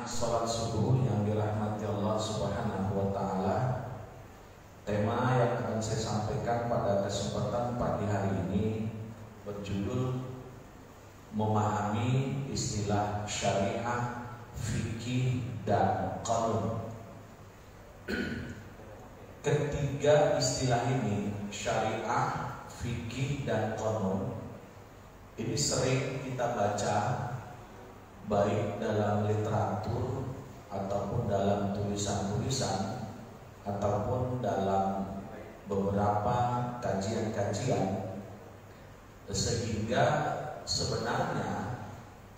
Salat subuh yang dirahmati Allah Subhanahu wa Ta'ala. Tema yang akan saya sampaikan pada kesempatan pagi hari ini berjudul memahami istilah syariah, fikih, dan qanun. Ketiga istilah ini, syariah, fikih, dan qanun, ini sering kita baca baik dalam literatur ataupun dalam tulisan-tulisan ataupun dalam beberapa kajian-kajian, sehingga sebenarnya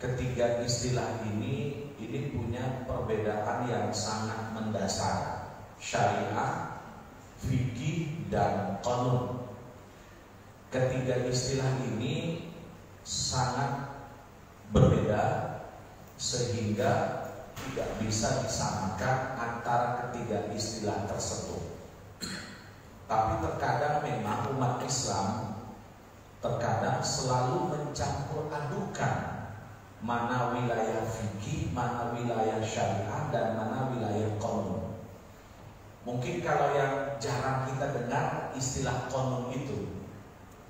ketiga istilah ini punya perbedaan yang sangat mendasar: syariah, fikih, dan qanun. Ketiga istilah ini sangat berbeda sehingga tidak bisa disamakan antara ketiga istilah tersebut. Tapi terkadang memang umat Islam terkadang selalu mencampur adukan mana wilayah fikih, mana wilayah syariah, dan mana wilayah qanun. Mungkin kalau yang jarang kita dengar istilah qanun itu,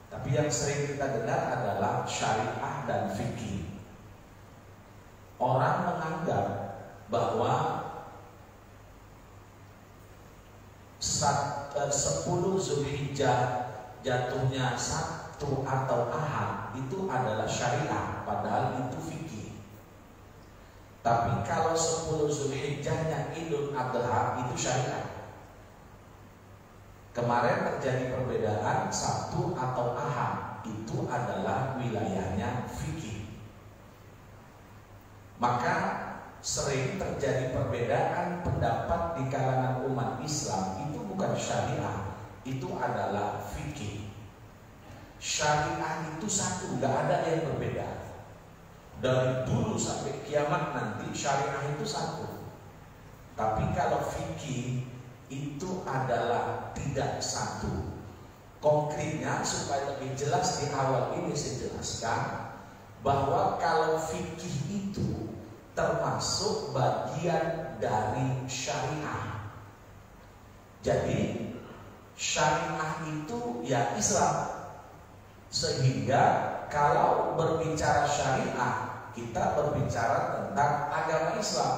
tapi yang sering kita dengar adalah syariah dan fikih. Orang menganggap bahwa 10 Zulhijjah jatuhnya Sabtu atau Ahad itu adalah syariah, padahal itu fikih. Tapi kalau 10 Zulhijjahnya Idul Adha itu syariah. Kemarin terjadi perbedaan Sabtu atau Ahad, itu adalah wilayahnya fikih. Maka sering terjadi perbedaan pendapat di kalangan umat Islam. Itu bukan syariah, itu adalah fikih. Syariah itu satu, gak ada yang berbeda. Dari dulu sampai kiamat nanti syariah itu satu. Tapi kalau fikih itu adalah tidak satu. Konkretnya supaya lebih jelas di awal ini saya jelaskan bahwa kalau fikih itu termasuk bagian dari syariah. Jadi syariah itu ya Islam. Sehingga kalau berbicara syariah, kita berbicara tentang agama Islam.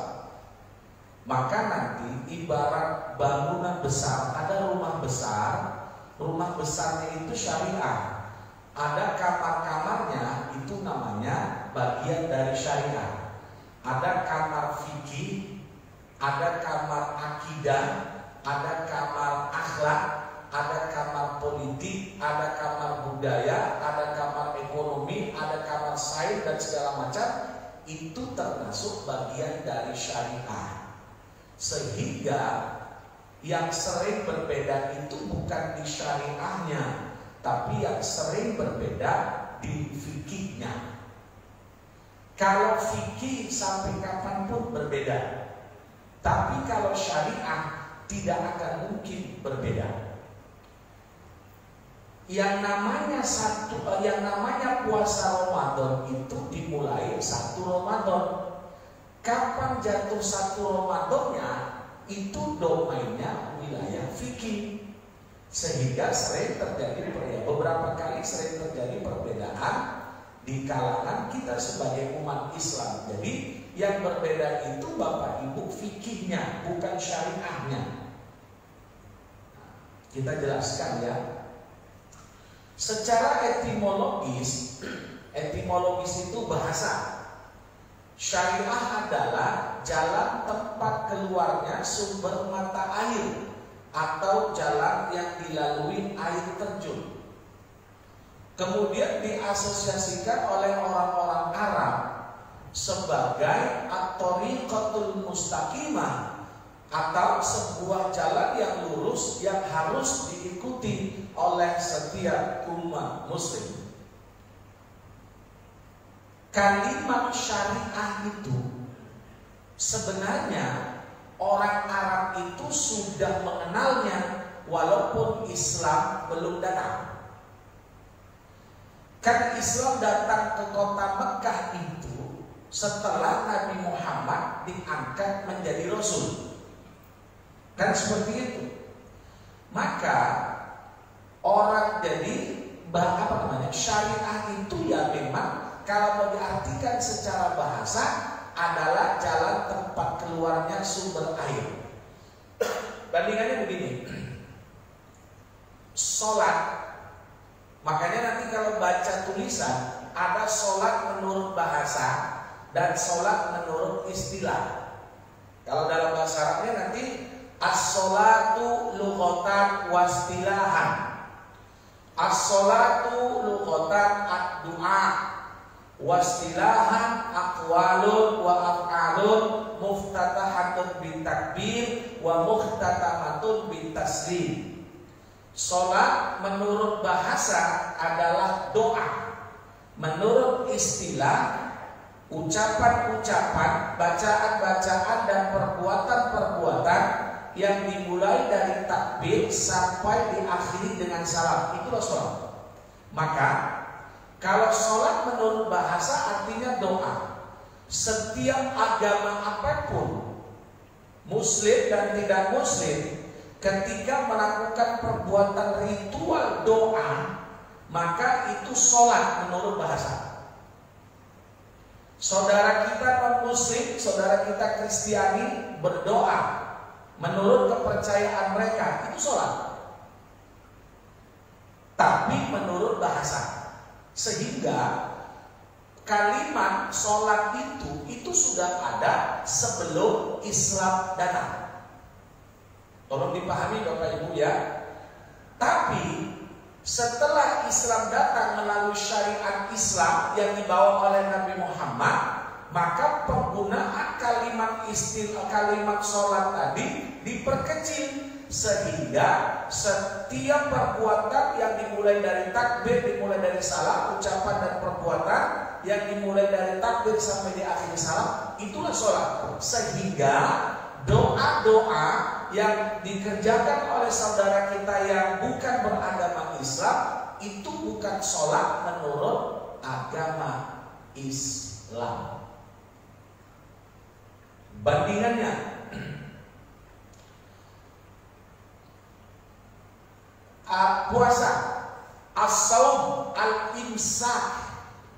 Maka nanti ibarat bangunan besar, ada rumah besar, rumah besarnya itu syariah. Ada kamar-kamarnya, itu namanya bagian dari syariah. Ada kamar fikih, ada kamar akidah, ada kamar akhlak, ada kamar politik, ada kamar budaya, ada kamar ekonomi, ada kamar sains dan segala macam. Itu termasuk bagian dari syariah. Sehingga yang sering berbeda itu bukan di syariahnya, tapi yang sering berbeda di fikihnya. Kalau fikih sampai kapanpun berbeda, tapi kalau syariah tidak akan mungkin berbeda. Yang namanya puasa Ramadan itu dimulai 1 Ramadan. Kapan jatuh 1 Ramadannya itu domainnya wilayah fikih. Sehingga sering terjadi beberapa kali sering terjadi perbedaan di kalangan kita sebagai umat Islam. Jadi yang berbeda itu Bapak Ibu fikihnya, bukan syariahnya. Kita jelaskan ya. Secara etimologis itu bahasa. Syariah adalah jalan tempat keluarnya sumber mata air atau jalan yang dilalui air terjun. Kemudian diasosiasikan oleh orang-orang Arab sebagai at-thariqatul mustaqimah atau sebuah jalan yang lurus yang harus diikuti oleh setiap umat muslim. Kalimat syariah itu sebenarnya orang Arab itu sudah mengenalnya walaupun Islam belum datang. Kan Islam datang ke kota Mekah itu setelah Nabi Muhammad diangkat menjadi Rasul. Kan seperti itu. Maka orang jadi syariah itu ya memang kalau mau diartikan secara bahasa adalah jalan tempat keluarnya sumber air. Bandingannya begini. Sholat, makanya nanti kalau baca tulisan ada sholat menurut bahasa dan sholat menurut istilah. Kalau dalam bahasa Arabnya nanti as-sholatu lughatan wastilahan. As-sholatu lughatan ad-du'a wastilahan aqwalun wa af'alun muftatahatun bitakbir wa muhtatamatun bitaslim. Sholat menurut bahasa adalah doa. Menurut istilah ucapan-ucapan, bacaan-bacaan dan perbuatan-perbuatan yang dimulai dari takbir sampai diakhiri dengan salam, itulah sholat. Maka kalau sholat menurut bahasa artinya doa. Setiap agama apapun, Muslim dan tidak Muslim, ketika melakukan perbuatan ritual doa, maka itu sholat menurut bahasa. Saudara kita non-Muslim, saudara kita Kristiani berdoa menurut kepercayaan mereka, itu sholat. Tapi menurut bahasa. Sehingga kalimat sholat itu sudah ada sebelum Islam datang. Tolong dipahami Bapak Ibu ya. Tapi setelah Islam datang melalui syariat Islam yang dibawa oleh Nabi Muhammad, maka penggunaan kalimat sholat tadi diperkecil sehingga setiap perbuatan yang dimulai dari takbir, dimulai dari salam, ucapan dan perbuatan yang dimulai dari takbir sampai di akhir salam, itulah sholat. Sehingga doa-doa yang dikerjakan oleh saudara kita yang bukan beragama Islam itu bukan sholat menurut agama Islam. Bandingannya, puasa, as-saum, al-imsak.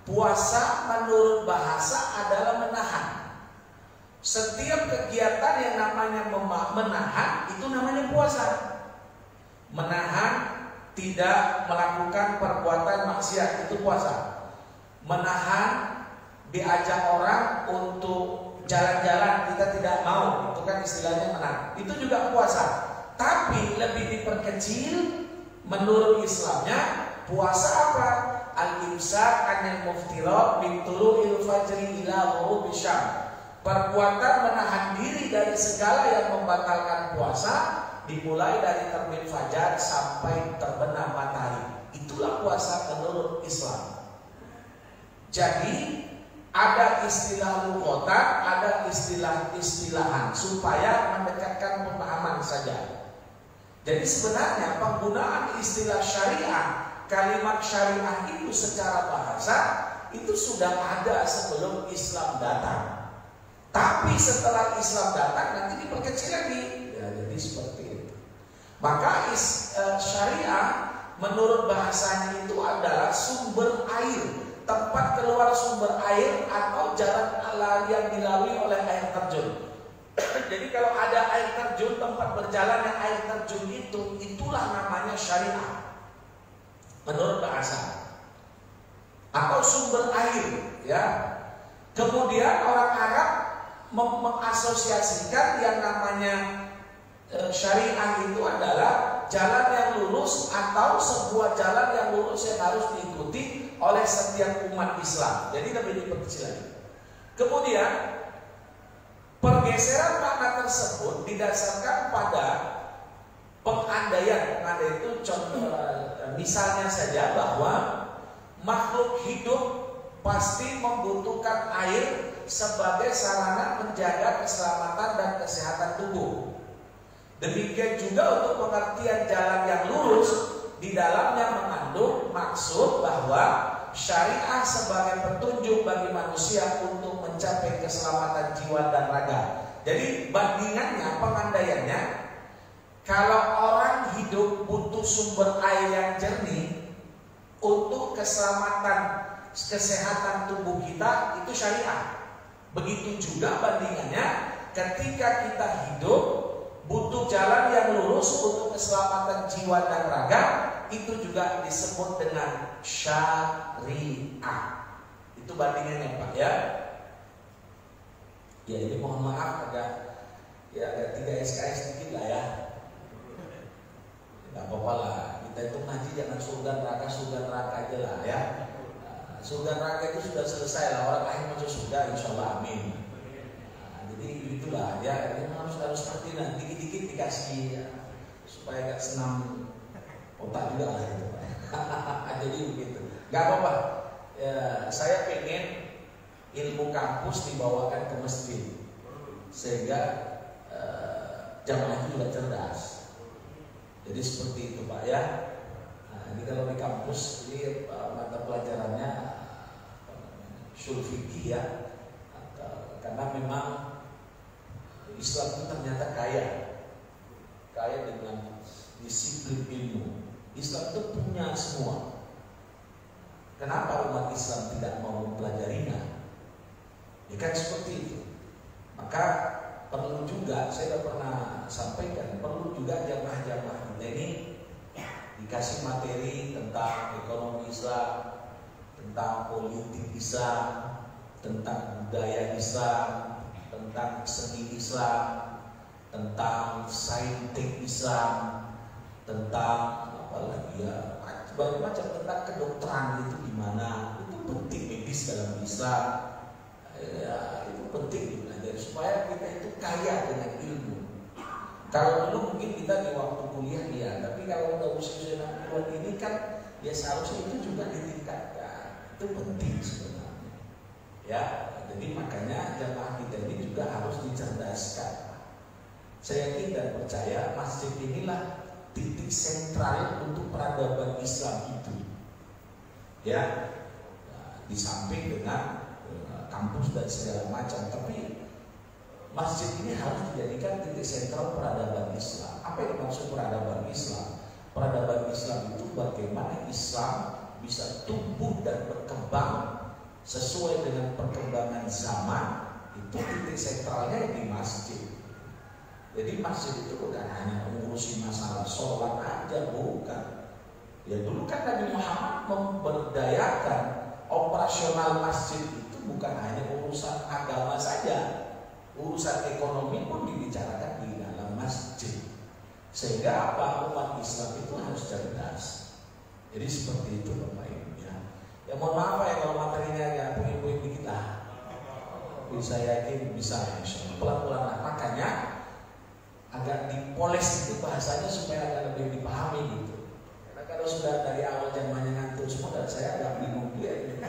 Puasa menurut bahasa adalah menahan. Setiap kegiatan yang namanya menahan itu namanya puasa. Menahan tidak melakukan perbuatan maksiat itu puasa. Menahan diajak orang untuk jalan-jalan kita tidak mau, itu kan istilahnya menahan. Itu juga puasa. Tapi lebih diperkecil menurut Islamnya puasa apa? Al-imsak anil muftirat min tulu'il fajri ila ghurubi syams. Perbuatan menahan diri dari segala yang membatalkan puasa dimulai dari terbit fajar sampai terbenam matahari. Itulah puasa menurut Islam. Jadi ada istilah lughatan, ada istilah-istilahan supaya mendekatkan pemahaman saja. Jadi sebenarnya penggunaan istilah syariah, kalimat syariah itu secara bahasa itu sudah ada sebelum Islam datang. Tapi setelah Islam datang nanti diperkecil lagi. Ya, jadi seperti itu. Maka syariah menurut bahasanya itu adalah sumber air, tempat keluar sumber air atau jalan yang dilalui oleh air terjun. Jadi kalau ada air terjun, tempat berjalannya air terjun itulah namanya syariah menurut bahasa. Atau sumber air, ya. Kemudian orang Arab mengasosiasikan yang namanya syariah itu adalah jalan yang lurus atau sebuah jalan yang lurus yang harus diikuti oleh setiap umat Islam. Jadi lebih diperkecil lagi. Kemudian pergeseran makna tersebut didasarkan pada pengandaian itu contoh, misalnya saja bahwa makhluk hidup pasti membutuhkan air sebagai sarana menjaga keselamatan dan kesehatan tubuh. Demikian juga untuk pengertian jalan yang lurus, di dalamnya mengandung maksud bahwa syariah sebagai petunjuk bagi manusia untuk mencapai keselamatan jiwa dan raga. Jadi bandingannya, pengandaiannya, kalau orang hidup butuh sumber air yang jernih untuk keselamatan kesehatan tubuh kita, itu syariah. Begitu juga bandingannya ketika kita hidup butuh jalan yang lurus untuk keselamatan jiwa dan raga, itu juga disebut dengan syariah. Itu bandingannya Pak ya. Ya ini mohon maaf agak 3 SKS sedikit lah ya. Gak apa-apa lah. Kita itu ngaji jangan surga neraka aja lah ya. Surga neraka itu sudah selesai lah, orang lain masuk surga insya Allah amin. Jadi itulah ya, ini harus seperti nanti dikit-dikit dikasih ya, supaya gak senam otak juga lah gitu Pak. Jadi begitu. Gak apa-apa. Ya, saya pengen ilmu kampus dibawakan ke masjid sehingga jamaah itu juga cerdas. Jadi seperti itu Pak ya. Nah, ini kalau di kampus ini mata pelajarannya ushul fikih ya, karena memang Islam itu ternyata kaya dengan disiplin ilmu. Islam itu punya semua. Kenapa umat Islam tidak mau mempelajarinya? Ya kan seperti itu. Maka perlu juga, saya sudah pernah sampaikan, perlu juga jamaah-jamaah kita ini dikasih materi tentang ekonomi Islam, tentang politik Islam, tentang budaya Islam, tentang seni Islam, tentang saintek Islam, tentang apa lagi ya, macam tentang kedokteran itu gimana, itu penting medis dalam Islam ya, itu penting dipelajari supaya kita itu kaya dengan ilmu. Kalau dulu mungkin kita di waktu kuliah ya, tapi kalau udah usia 60-an ini kan ya seharusnya itu juga ditingkatkan. Itu penting sebenarnya ya. Jadi makanya jamaah kita ini juga harus dicerdaskan. Saya yakin dan percaya masjid inilah titik sentral untuk peradaban Islam itu ya. Nah, di samping dengan kampus dan segala macam, tapi masjid ini harus dijadikan titik sentral peradaban Islam. Apa yang dimaksud peradaban Islam? Peradaban Islam itu bagaimana Islam bisa tumbuh dan berkembang sesuai dengan perkembangan zaman. Itu titik sentralnya di masjid. Jadi masjid itu bukan hanya mengurusi masalah sholat aja, bukan. Ya dulu kan Nabi Muhammad memberdayakan operasional masjid itu bukan hanya urusan agama saja, urusan ekonomi pun dibicarakan di dalam masjid. Sehingga apa, umat Islam itu harus cerdas. Jadi seperti itu Bapak Ibu ya. Ya mohon maaf ya kalau materinya agak puing-puing dikit lah. Tapi saya yakin bisa insya Allah. Pelan-pelan lah. Makanya agak dipoles itu bahasanya supaya agak lebih dipahami gitu. Karena kalau sudah dari awal jamaahnya ngantuk semua, dan saya agak bingung dia gitu.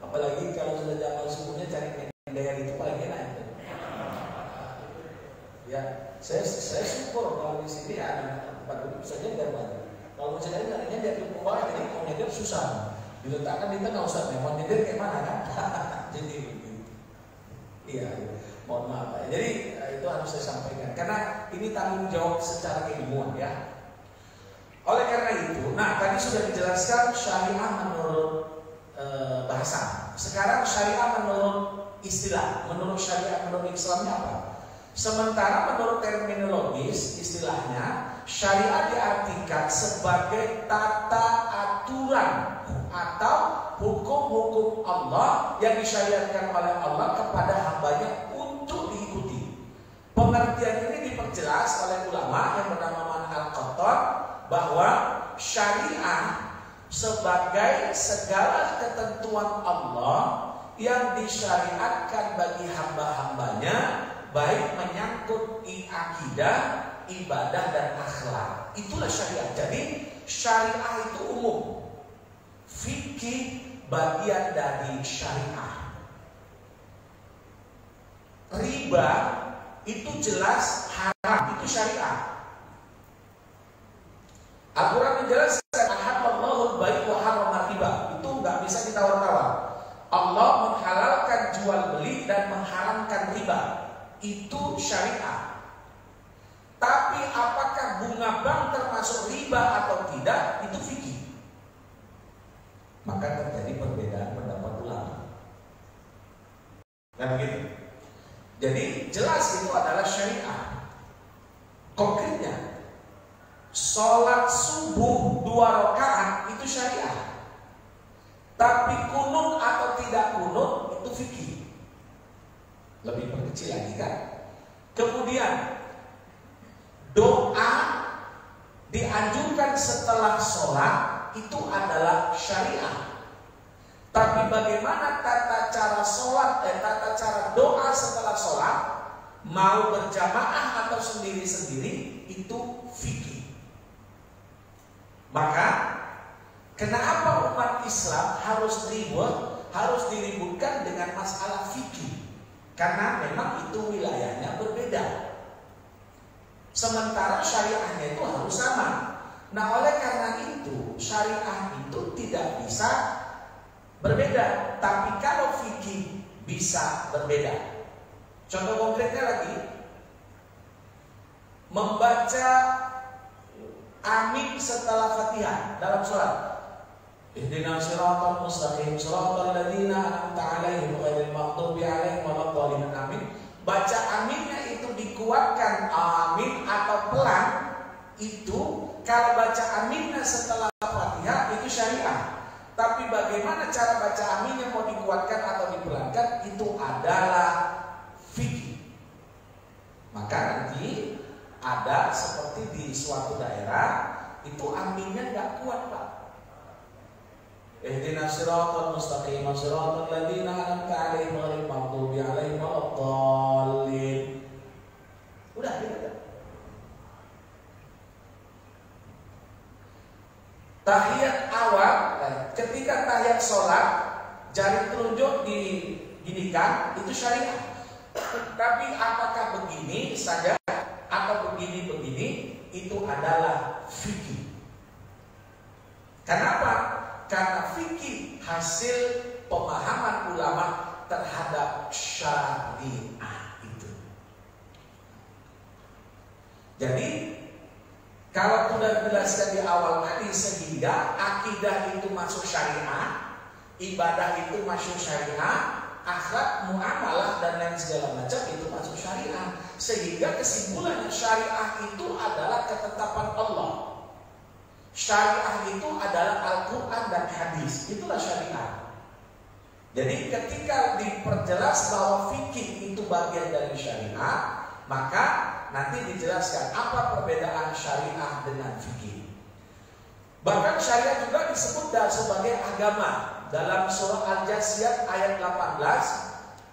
Apalagi kalau sudah jamaah subuhnya cari gaya itu paling enak itu. Ya, saya syukur kalau di sini ada tempat duduk saja gambar. Kalau misalnya nyarinya dia di bawah, jadi mau nyender susah. Diletakkan di tengah usah, mau nyender kayak mana kan? Jadi iya, mohon maaf Pak. Jadi itu harus saya sampaikan karena ini tanggung jawab secara keilmuan ya. Oleh karena itu, nah tadi sudah dijelaskan syariah menurut bahasa. Sekarang syariah menurut istilah, menurut syariah menurut Islamnya apa? Sementara menurut terminologis istilahnya syariah diartikan sebagai tata aturan atau hukum-hukum Allah yang disyariatkan oleh Allah kepada hambanya untuk diikuti. Pengertian ini diperjelas oleh ulama yang bernama Man Al-Qattan bahwa syariah sebagai segala ketentuan Allah yang disyariatkan bagi hamba-hambanya, baik menyangkut akidah, ibadah dan akhlak. Itulah syariat. Jadi syariah itu umum. Fikih bagian dari syariah. Riba itu jelas haram, itu syariah. Al-Quran menjelaskan halallahu al-bai' wa harrama riba. Itu nggak bisa mengharamkan riba itu syariah. Tapi apakah bunga bank termasuk riba atau tidak, itu fikih. Maka terjadi perbedaan pendapat ulama. Kan begitu? Jadi jelas itu adalah syariah. Konkretnya, sholat subuh 2 rakaat itu syariah. Tapi kunut atau tidak kunut itu fikih. Lebih perkecil lagi kan? Kemudian doa dianjurkan setelah sholat itu adalah syariah. Tapi bagaimana tata cara sholat dan tata cara doa setelah sholat, mau berjamaah atau sendiri-sendiri, itu fikih. Maka kenapa umat Islam harus diributkan dengan masalah fikih? Karena memang itu wilayahnya berbeda. Sementara syariahnya itu harus sama. Nah, oleh karena itu syariah itu tidak bisa berbeda. Tapi kalau fikih bisa berbeda. Contoh konkretnya lagi, membaca amin setelah Fatihah dalam sholat. Ihdinas siratal mustaqim siratal ladzina an'amta 'alaihim ghairil maghdubi 'alaihim waladdallin. Amin. Baca aminnya itu dikuatkan amin atau pelan, itu kalau baca aminnya setelah Fatihah itu syariah. Tapi bagaimana cara baca aminnya, mau dikuatkan atau dipelankan, itu adalah fikih. Maka nanti ada seperti di suatu daerah itu aminnya nggak kuat, Pak. Ihdinas siratal mustaqim siratal ladzina an'amta 'alaihim ghairil maghdubi 'alaihim waladdallin. Udah gitu. Tahiyat awal, ketika tahiyat sholat jari telunjuk diginikan, itu syariah. Tapi apakah begini saja atau begini-begini, itu adalah fikih. Kenapa? Karena fikih hasil pemahaman ulama terhadap syariah itu. Jadi kalau sudah dijelaskan di awal tadi, sehingga akidah itu masuk syariah, ibadah itu masuk syariah, akhlak, muamalah dan lain segala macam itu masuk syariah. Sehingga kesimpulannya syariah itu adalah ketetapan Allah. Syariah itu adalah Al-Quran dan hadis. Itulah syariah. Jadi ketika diperjelas bahwa fikih itu bagian dari syariah, maka nanti dijelaskan apa perbedaan syariah dengan fikih. Bahkan syariah juga disebut sebagai agama. Dalam surah Al-Jasiyat ayat 18,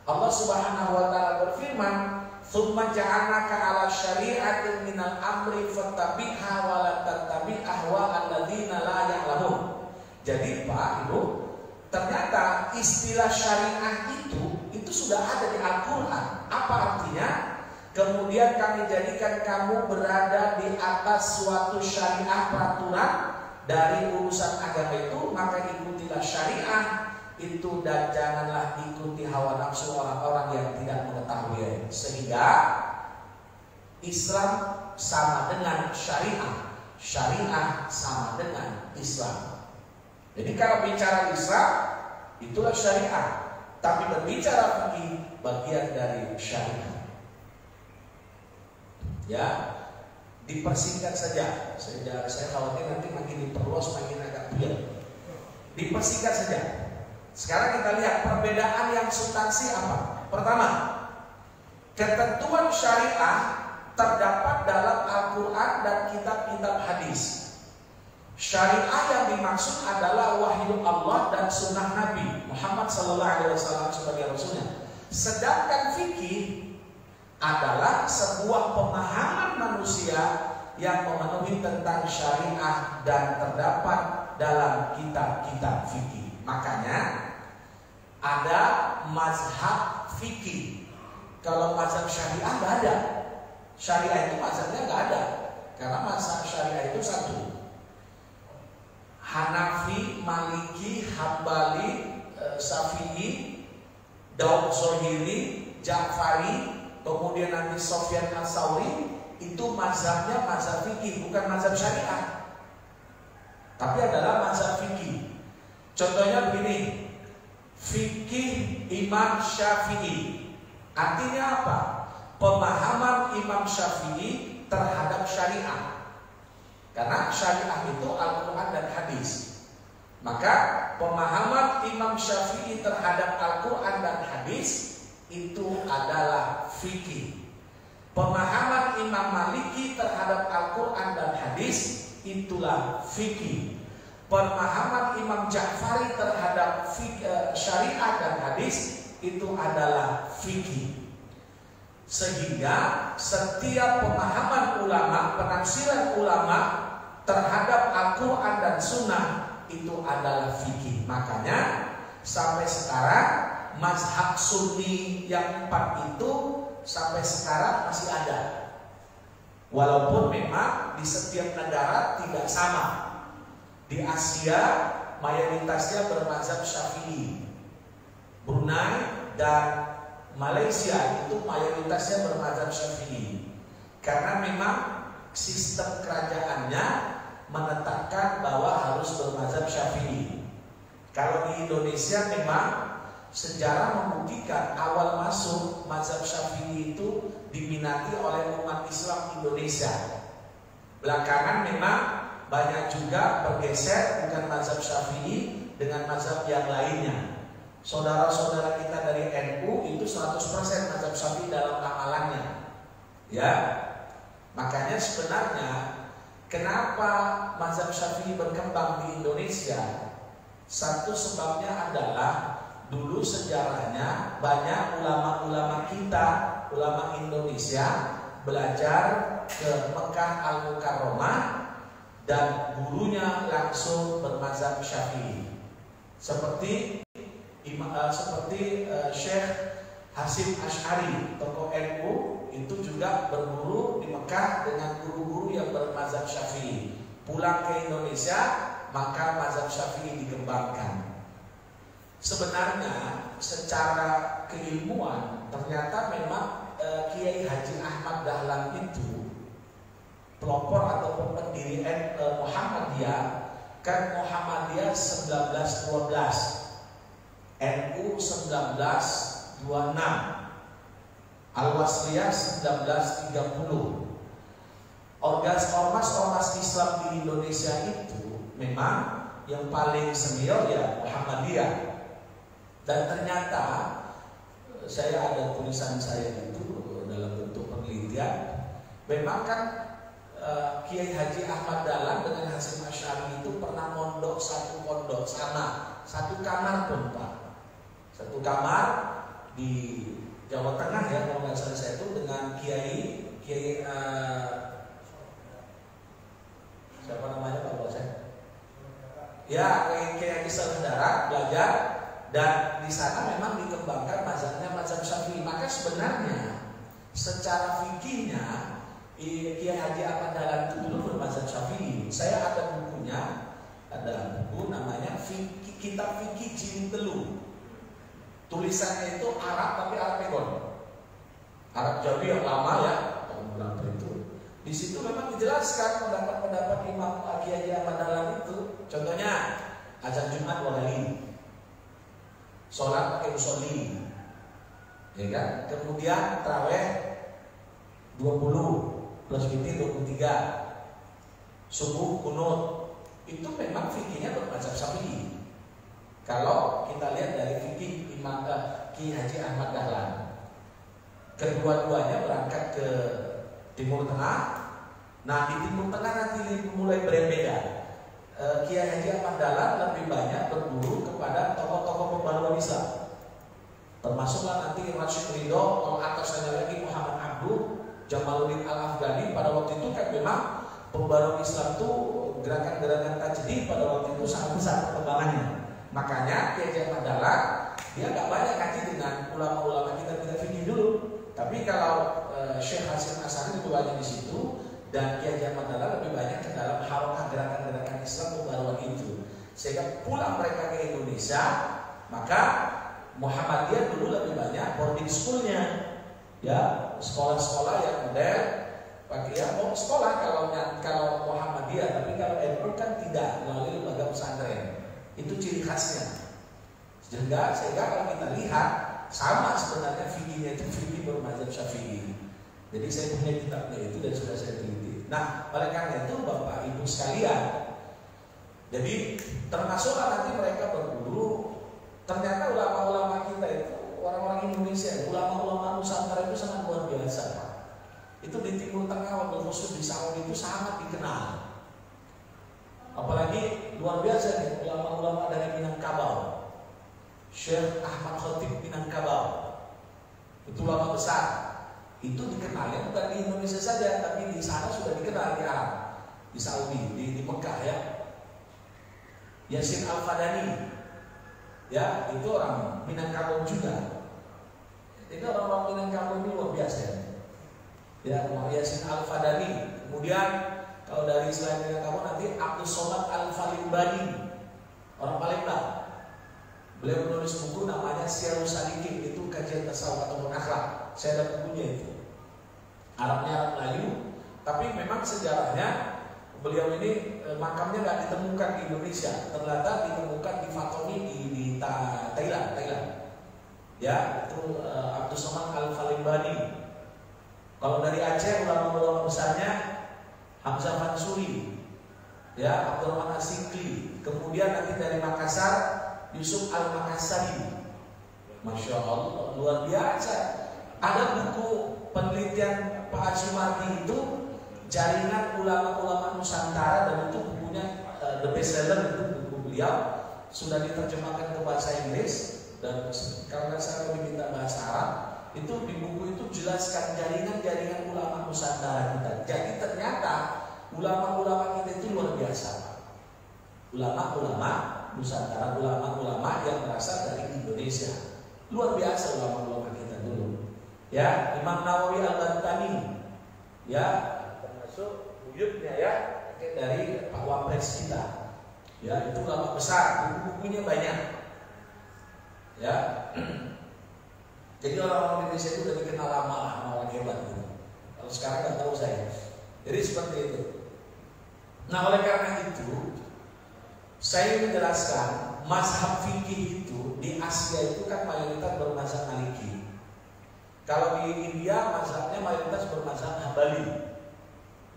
Allah Subhanahu wa taala berfirman, "Tsumma ja'alnaka 'ala syari'atin minal amri fattabi'ha wa la tattabi' ahwa'al ladzina la ya'lamun." Jadi Pak Ibu, ternyata istilah syariah itu sudah ada di Al-Qur'an. Apa artinya? Kemudian kami jadikan kamu berada di atas suatu syariah peraturan dari urusan agama itu, maka ikutilah syariah itu dan janganlah ikuti hawa nafsu orang-orang yang tidak mengetahui. Sehingga Islam sama dengan syariah, syariah sama dengan Islam. Jadi kalau bicara Islam itulah syariah, tapi berbicara fikih bagian dari syariah. Ya, dipersingkat saja. Saya khawatir nanti makin diperluas makin agak buyar. Dipersingkat saja. Sekarang kita lihat perbedaan yang substansi apa. Pertama, ketentuan syariah terdapat dalam Al-Quran dan kitab-kitab hadis. Syariah yang dimaksud adalah wahyu Allah dan sunnah Nabi Muhammad SAW sebagai Rasulnya. Sedangkan fikih adalah sebuah pemahaman manusia yang memenuhi tentang syariah dan terdapat dalam kitab-kitab fikih. Makanya ada mazhab fikih. Kalau mazhab syariah nggak ada. Syariah itu mazhabnya nggak ada. Karena mazhab syariah itu satu: Hanafi, Maliki, Hambali, Syafi'i, Daud Zohiri, Ja'fari, kemudian nanti Sufyan Ats-Tsauri, itu mazhabnya mazhab fikih, bukan mazhab syariah, tapi adalah mazhab fikih. Contohnya begini, fikih Imam Syafi'i, artinya apa? Pemahaman Imam Syafi'i terhadap syariah. Karena syariah itu Al-Quran dan hadis. Maka pemahaman Imam Syafi'i terhadap Al-Quran dan hadis itu adalah fikih. Pemahaman Imam Maliki terhadap Al-Quran dan hadis itulah fikih. Pemahaman Imam Ja'fari terhadap syariat dan hadis itu adalah fikih. Sehingga setiap pemahaman ulama, penafsiran ulama terhadap Al-Quran dan Sunnah itu adalah fikih. Makanya sampai sekarang mazhab Sunni yang 4 itu sampai sekarang masih ada. Walaupun memang di setiap negara tidak sama. Di Asia mayoritasnya bermazhab Syafi'i. Brunei dan Malaysia itu mayoritasnya bermazhab Syafi'i. Karena memang sistem kerajaannya menetapkan bahwa harus bermazhab Syafi'i. Kalau di Indonesia memang sejarah membuktikan awal masuk mazhab Syafi'i itu diminati oleh umat Islam Indonesia. Belakangan memang banyak juga bergeser bukan mazhab Syafi'i dengan mazhab yang lainnya. Saudara-saudara kita dari NU itu 100% mazhab Syafi'i dalam amalannya. Ya. Makanya sebenarnya kenapa mazhab Syafi'i berkembang di Indonesia? Satu sebabnya adalah dulu sejarahnya banyak ulama-ulama kita, ulama Indonesia belajar ke Mekah Al-Mukarramah dan gurunya langsung bermazhab Syafi'i. Seperti Syekh Hasyim Asy'ari, tokoh NU, itu juga berguru di Mekah dengan guru-guru yang bermazhab Syafi'i. Pulang ke Indonesia, maka mazhab Syafi'i dikembangkan. Sebenarnya secara keilmuan ternyata memang Kiai Haji Ahmad Dahlan itu pelopor ataupun pendiri Muhammadiyah. Kan Muhammadiyah 1912, NU 1926, Al-Wasliyah 1930. Ormas Islam di Indonesia itu memang yang paling senior ya Muhammadiyah. Dan ternyata saya ada tulisan saya itu dalam bentuk penelitian. Memang kan Kiai Haji Ahmad Dahlan dengan Hasyim Asy'ari itu pernah mondok satu pondok sama, satu kamar pun Pak. Satu kamar di Jawa Tengah ya kalau nggak salah saya itu dengan Kiai siapa namanya Pak Bos? Ya Kiai Saudara belajar dan di sana memang dikembangkan mazhabnya mazhab Syafi'i. Maka sebenarnya secara fikihnya Kiai Haji Ahmad Dahlan itu dulu bermazhab Syafi'i. Saya ada bukunya, ada buku namanya Kitab Fikih Jilid Telu. Tulisannya itu Arab tapi Arab Pegon, Arab Jawi yang lama ya, tahun berapa itu. Di situ memang dijelaskan pendapat-pendapat Imam Kiai Haji Ahmad Dahlan itu. Contohnya azan Jumat 2 kali, sholat pakai musolli, ya kan? Kemudian taraweh 20 plus witir 23, subuh kunut. Itu memang fikihnya bermazhab Syafi'i. Kalau kita lihat dari fikih Imam Kiai Haji Ahmad Dahlan, kedua-duanya berangkat ke Timur Tengah. Nah di Timur Tengah nanti mulai berbeda. Kiai Haji Ahmad Dahlan lebih banyak berguru kepada tokoh-tokoh pembaruan Islam, termasuklah nanti Rasyid Ridho, kalau atasnya lagi Muhammad Abduh, Jamaluddin Al-Afghani. Pada waktu itu kan memang pembaruan Islam itu gerakan-gerakan tajdid pada waktu itu sangat besar perkembangannya. Makanya Kiai Haji Ahmad Dahlan dia nggak banyak kaji dengan ulama-ulama kita fikih dulu. Tapi kalau Syekh Hasyim Asy'ari itu banyak di situ, dan Kiai Haji Ahmad Dahlan lebih banyak ke dalam harokah gerakan-gerakan Islam pembaruan itu. Sehingga pulang mereka ke Indonesia, maka Muhammadiyah dulu lebih banyak boarding schoolnya. Ya, sekolah-sekolah yang modern pakai ya mau sekolah kalau Muhammadiyah, tapi kalau NU kan tidak melalui lembaga pesantren. Itu ciri khasnya. Sehingga kalau kita lihat sama sebenarnya fikihnya itu fikih bermadzhab Syafi'i. Jadi saya punya kitabnya itu dan sudah saya teliti. Nah, oleh karena itu Bapak Ibu sekalian, jadi termasuklah nanti mereka berburu. Ternyata ulama-ulama kita itu orang-orang Indonesia, ulama-ulama Nusantara itu sangat luar biasa, Pak. Itu di Timur Tengah, khusus di Saudi itu sangat dikenal. Apalagi luar biasa nih ulama-ulama dari Minangkabau. Syekh Ahmad Khatib Minangkabau. Itu ulama besar. Itu dikenalnya bukan di Indonesia saja, tapi di sana sudah dikenal di Arab, di Saudi, di Mekah ya. Yasin Al-Fadani. Ya, itu orang Minangkabau juga. Jadi orang-orang Minangkabau ini luar biasa ya. Ya, Yasin Al-Fadani. Kemudian kalau dari selain Minangkabau nanti Abdul Somad Al-Falimbani, orang Palembang. Beliau menulis buku namanya Syiarus Salikin, itu kajian tasawuf atau akhlak. Saya ada bukunya itu. Arabnya Arab Melayu, tapi memang sejarahnya beliau ini makamnya nggak ditemukan di Indonesia, ternyata ditemukan di Fatoni di Thailand. Ya, itu Abdul Somad Al-Falimbani. Kalau dari Aceh ulama-ulama besarnya Hamzah Mansuri, ya Abdurrahman Asikli. Kemudian nanti dari Makassar Yusuf Al-Makassari. Masya Allah, luar biasa. Ada buku penelitian Pak Asyumardi itu jaringan ulama-ulama Nusantara, dan itu bukunya the best seller, itu buku beliau sudah diterjemahkan ke bahasa Inggris, dan kalau saya diminta bahasa Arab, itu di buku itu jelaskan jaringan-jaringan ulama Nusantara kita. Jadi ternyata ulama-ulama kita itu luar biasa. Ulama-ulama Nusantara, ulama-ulama yang berasal dari Indonesia, luar biasa ulama-ulama kita dulu. Ya, Imam Nawawi Al-Bantani, ya termasuk buyutnya ya dari Pak Wapres kita. Ya, itu ulama besar, buku-bukunya banyak. Ya, jadi orang-orang Indonesia itu udah dikenal lama lah, orang hebat gitu. Kalau sekarang nggak tahu saya. Jadi seperti itu. Nah, oleh karena itu saya menjelaskan mazhab fikih itu di Asia itu kan mayoritas bermazhab Maliki. Kalau di India mazhabnya mayoritas bermazhab Hambali.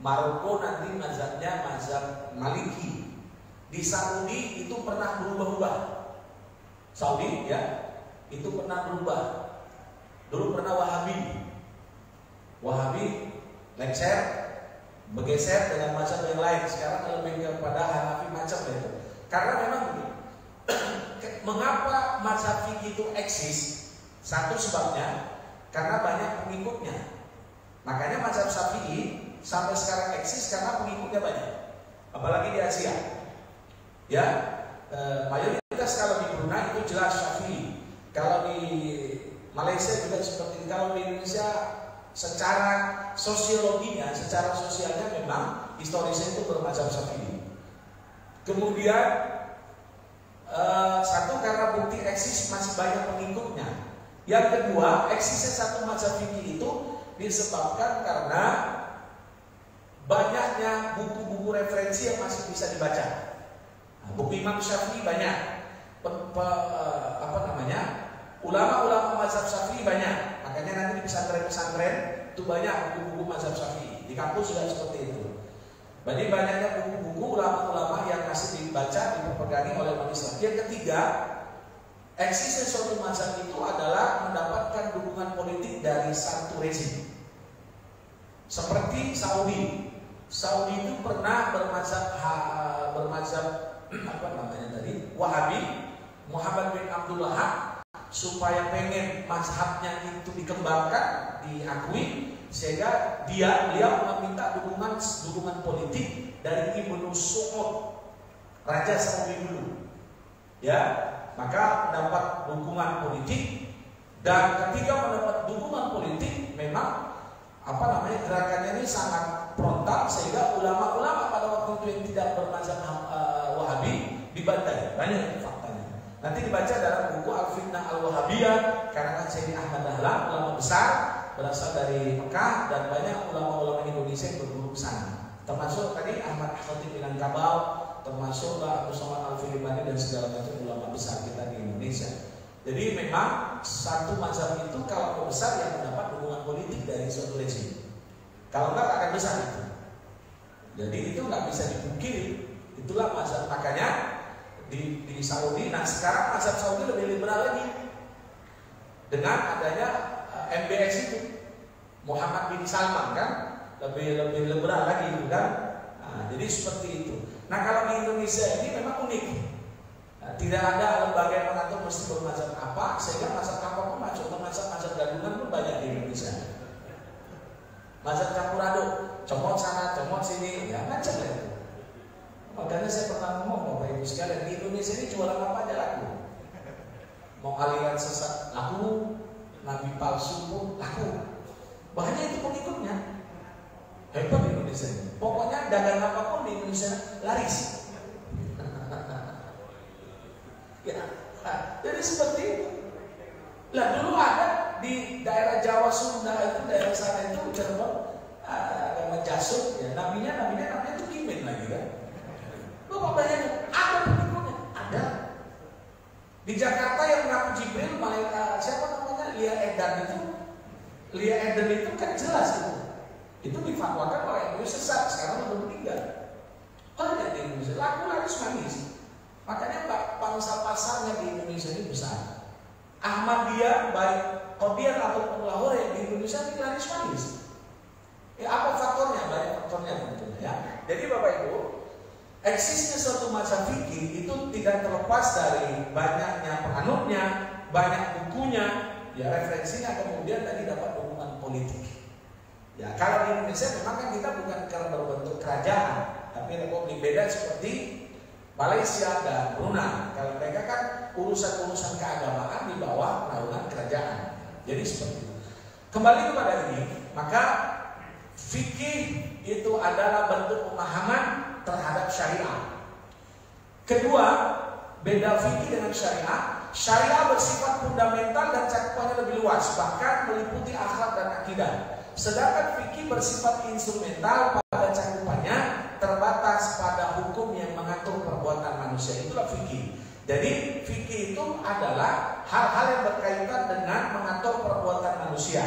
Maroko nanti mazhabnya mazhab Maliki. Di Saudi itu pernah berubah-ubah. Saudi ya, itu pernah berubah. Dulu pernah Wahabi lengser, bergeser dengan mazhab yang lain. Sekarang lebih kepada Hanafi macam itu. Karena memang begini, mengapa mazhab fikih itu eksis? Satu sebabnya karena banyak pengikutnya. Makanya mazhab Syafi'i sampai sekarang eksis karena pengikutnya banyak. Apalagi di Asia. Ya, mayoritas kalau di Brunei itu jelas Syafi'i. Kalau di Malaysia juga seperti itu. Kalau di Indonesia secara sosiologinya, secara sosialnya memang historisnya itu bermazhab Syafi'i. Kemudian satu karena bukti eksis masih banyak pengikutnya. Yang kedua, eksisnya satu mazhab fikih itu disebabkan karena banyaknya buku-buku referensi yang masih bisa dibaca. Nah, buku Imam Syafi'i banyak, ulama-ulama mazhab Syafi'i banyak. Makanya nanti di pesantren-pesantren itu banyak buku-buku mazhab Syafi'i. Di kampus juga seperti itu. Jadi banyaknya buku-buku ulama-ulama yang masih dibaca, dipegangi oleh umat Islam. Yang ketiga, eksisnya suatu mazhab itu adalah mendapatkan dukungan politik dari satu rezim. Seperti Saudi. Saudi itu pernah bermazhab Wahabi, Muhammad bin Abdul Wahab, supaya pengen mazhabnya itu dikembangkan, diakui, sehingga beliau meminta dukungan politik dari Ibnu Saud, Raja Saudi dulu. Ya, maka mendapat dukungan politik, dan ketika mendapat dukungan politik memang gerakannya ini sangat frontal, sehingga ulama-ulama pada waktu itu yang tidak bermazhab Wahabi dibantai. Banyak faktanya. Nanti dibaca dalam buku Al-Fitnah Al-Wahabiyah karangan Sayyidi Ahmad Dahlan, ulama besar. berasal dari Mekah dan banyak ulama-ulama Indonesia yang berguru ke sana. Termasuk tadi Ahmad Khatib Minangkabau, termasuk Mbak Abdul Somad Al-Filibani dan segala macam ulama besar kita di Indonesia. Jadi memang satu mazhab itu kalau mau besar yang mendapat dukungan politik dari suatu rezim. Kalau enggak akan besar itu. Jadi itu nggak bisa dipungkiri. Itulah mazhab, makanya di Saudi. Nah sekarang mazhab Saudi lebih liberal lagi dengan adanya MBS itu, Muhammad bin Salman kan lebih liberal lagi itu kan. Nah, jadi seperti itu. Nah kalau di Indonesia ini memang unik. Tidak ada lembaga yang mengatur mesti bermazhab apa, sehingga mazhab apapun masuk. Mazhab gabungan pun banyak di Indonesia. Mazhab campur aduk, comot sana, comot sini, ya macam lah itu. Makanya saya pernah ngomong Bapak Ibu sekalian, di Indonesia ini jualan apa aja laku. Mau aliran sesat laku, nabi palsu pun laku. Banyak itu pengikutnya. Hebat di Indonesia ini. Pokoknya dagang apapun di Indonesia laris. Ya, jadi seperti itu. Lah dulu ada di daerah Jawa Sunda itu, daerah sana itu Cirebon, agama Jasud, ya namanya itu Kimin lagi kan. Bapak bayangin, ada pengikutnya, ada. Di Jakarta yang mengaku Jibril, malaikat siapa namanya, Lia Eden itu kan jelas itu. Itu difatwakan oleh MUI sesat, sekarang udah meninggal. Ada di Indonesia, laris manis. Makanya pangsa pasarnya di Indonesia ini besar. Ahmadiyah baik Qadian ataupun Lahore di Indonesia ini laris manis. Ya apa faktornya? Banyak faktornya tentunya ya. Jadi Bapak Ibu, eksisnya suatu mazhab fikih itu tidak terlepas dari banyaknya penganutnya, banyak bukunya, ya referensinya, kemudian tadi dapat dukungan politik. Ya kalau di Indonesia memang kan kita bukan karena berbentuk kerajaan, tapi republik, beda seperti Malaysia dan Brunei. Kalau mereka kan urusan-urusan keagamaan di bawah naungan kerajaan. Jadi seperti itu. Kembali kepada ini, maka fikih itu adalah bentuk pemahaman terhadap syariah. Kedua, beda fikih dengan syariah. Syariah bersifat fundamental dan cakupannya lebih luas, bahkan meliputi akhlak dan akidah. Sedangkan fikih bersifat instrumental pada cakupannya terbatas pada hukum yang mengatur perbuatan manusia. Itulah fikih. Jadi fikih itu adalah hal-hal yang berkaitan dengan mengatur perbuatan manusia,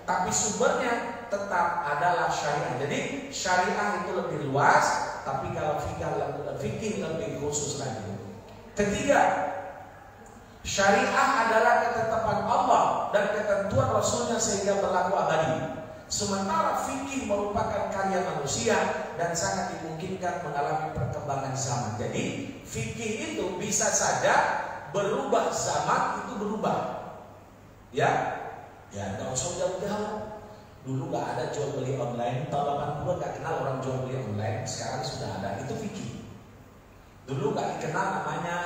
tapi sumbernya tetap adalah syariah. Jadi syariah itu lebih luas, tapi kalau fikih lebih khusus lagi. Ketiga, syariah adalah ketetapan Allah dan ketentuan Rasulnya sehingga berlaku abadi. Sementara fikih merupakan karya manusia dan sangat dimungkinkan mengalami perkembangan zaman. Jadi fikih itu bisa saja berubah, zaman itu berubah. Ya nggak usah jauh-jauh. Dulu nggak ada jual beli online, tahun 80 nggak kenal orang jual beli online, sekarang sudah ada. Itu fikih. Dulu nggak dikenal namanya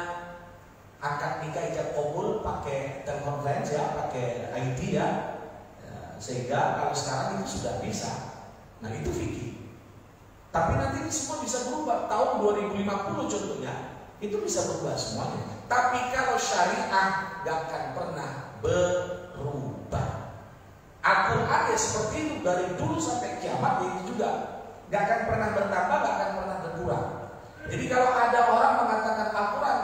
akad nikah ijab kabul pakai telekonferensi ya, pakai IT ya. Sehingga kalau sekarang itu sudah bisa. Nah itu fikih. Tapi nanti ini semua bisa berubah. Tahun 2050 contohnya, itu bisa berubah semuanya. Tapi kalau syariah gak akan pernah berubah. Al-Quran ya seperti itu, dari dulu sampai kiamat itu juga gak akan pernah bertambah, gak akan pernah berkurang. Jadi kalau ada orang mengatakan Al-Quran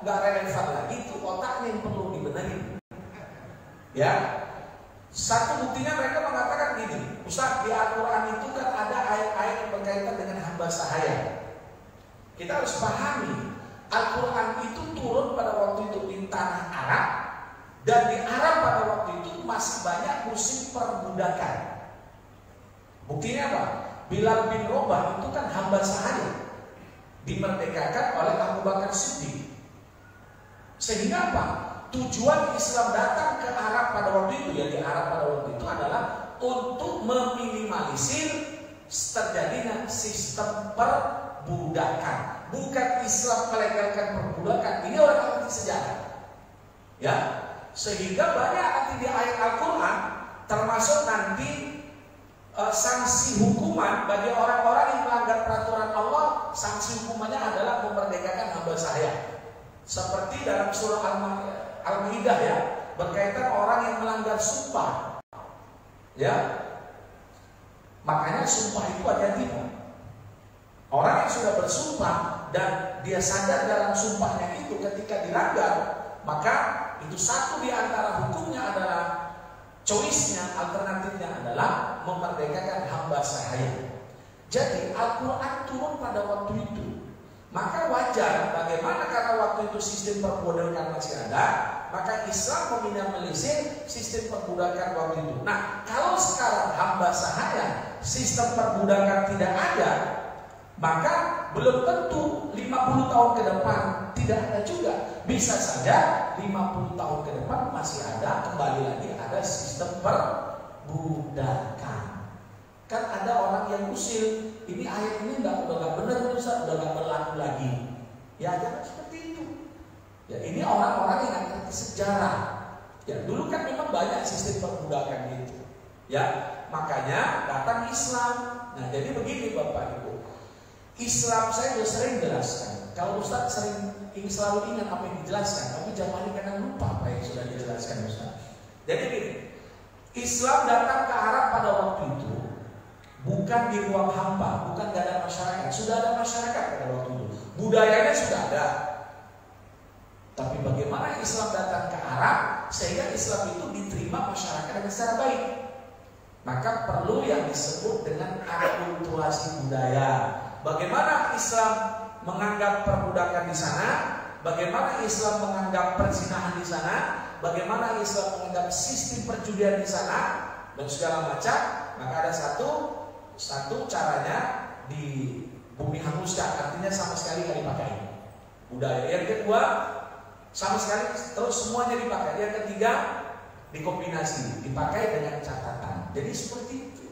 gak relevan lagi, itu otaknya yang perlu dibenahi. Ya. Satu buktinya mereka mengatakan gini, Ustaz, di Al-Quran itu kan ada ayat-ayat yang berkaitan dengan hamba sahaya. Kita harus pahami, Al-Quran itu turun pada waktu itu di tanah Arab, dan di Arab pada waktu itu masih banyak musim perbudakan. Buktinya apa? Bilal bin Rabah itu kan hamba sahaya, dimerdekakan oleh Abu Bakar Siddiq. Sehingga apa? Tujuan Islam datang ke Arab pada waktu itu, ya di Arab pada waktu itu adalah untuk meminimalisir terjadinya sistem perbudakan. Bukan Islam melegalkan perbudakan. Ini orang ahli sejarah. Ya, sehingga banyak nanti di ayat Al-Quran, termasuk nanti sanksi hukuman bagi orang-orang yang melanggar peraturan Allah. Sanksi hukumannya adalah memerdekakan hamba sahaya. Seperti dalam surah Al-Maidah ya, berkaitan orang yang melanggar sumpah. Ya, makanya sumpah itu hati-hati. Orang yang sudah bersumpah dan dia sadar dalam sumpahnya itu ketika dilanggar, maka itu satu di antara hukumnya adalah choice-nya, alternatifnya adalah memerdekakan hamba sahaya. Jadi Al-Quran turun pada waktu itu. Maka wajar bagaimana karena waktu itu sistem perbudakan masih ada, maka Islam meminimalisir sistem perbudakan waktu itu. Nah, kalau sekarang hamba sahaya, sistem perbudakan tidak ada, maka belum tentu 50 tahun ke depan tidak ada juga. Bisa saja 50 tahun ke depan masih ada, kembali lagi ada sistem perbudakan. Kan ada orang yang usil, ini ayat ini udah gak benar, udah gak berlaku lagi. Ya jangan seperti itu. Ya ini orang-orang yang ngerti sejarah. Ya dulu kan memang banyak sistem perbudakan gitu. Ya makanya datang Islam. Nah jadi begini Bapak Ibu, Islam saya sudah sering jelaskan. Kalau Ustaz sering selalu ingat apa yang dijelaskan, tapi jangan kadang lupa apa yang sudah dijelaskan Ustaz. Jadi gini, Islam datang ke Arab pada waktu itu bukan di ruang hampa, bukan gak ada masyarakat. Sudah ada masyarakat pada waktu itu, budayanya sudah ada. Tapi bagaimana Islam datang ke Arab sehingga Islam itu diterima masyarakat dengan secara baik? Maka perlu yang disebut dengan akulturasi budaya. Bagaimana Islam menganggap perbudakan di sana? Bagaimana Islam menganggap perzinahan di sana? Bagaimana Islam menganggap sistem perjudian di sana dan segala macam? Maka ada satu caranya di bumi hanguskan, artinya sama sekali nggak dipakai budaya. Yang kedua sama sekali terus semuanya dipakai. Yang ketiga dikombinasi, dipakai dengan catatan. Jadi seperti itu.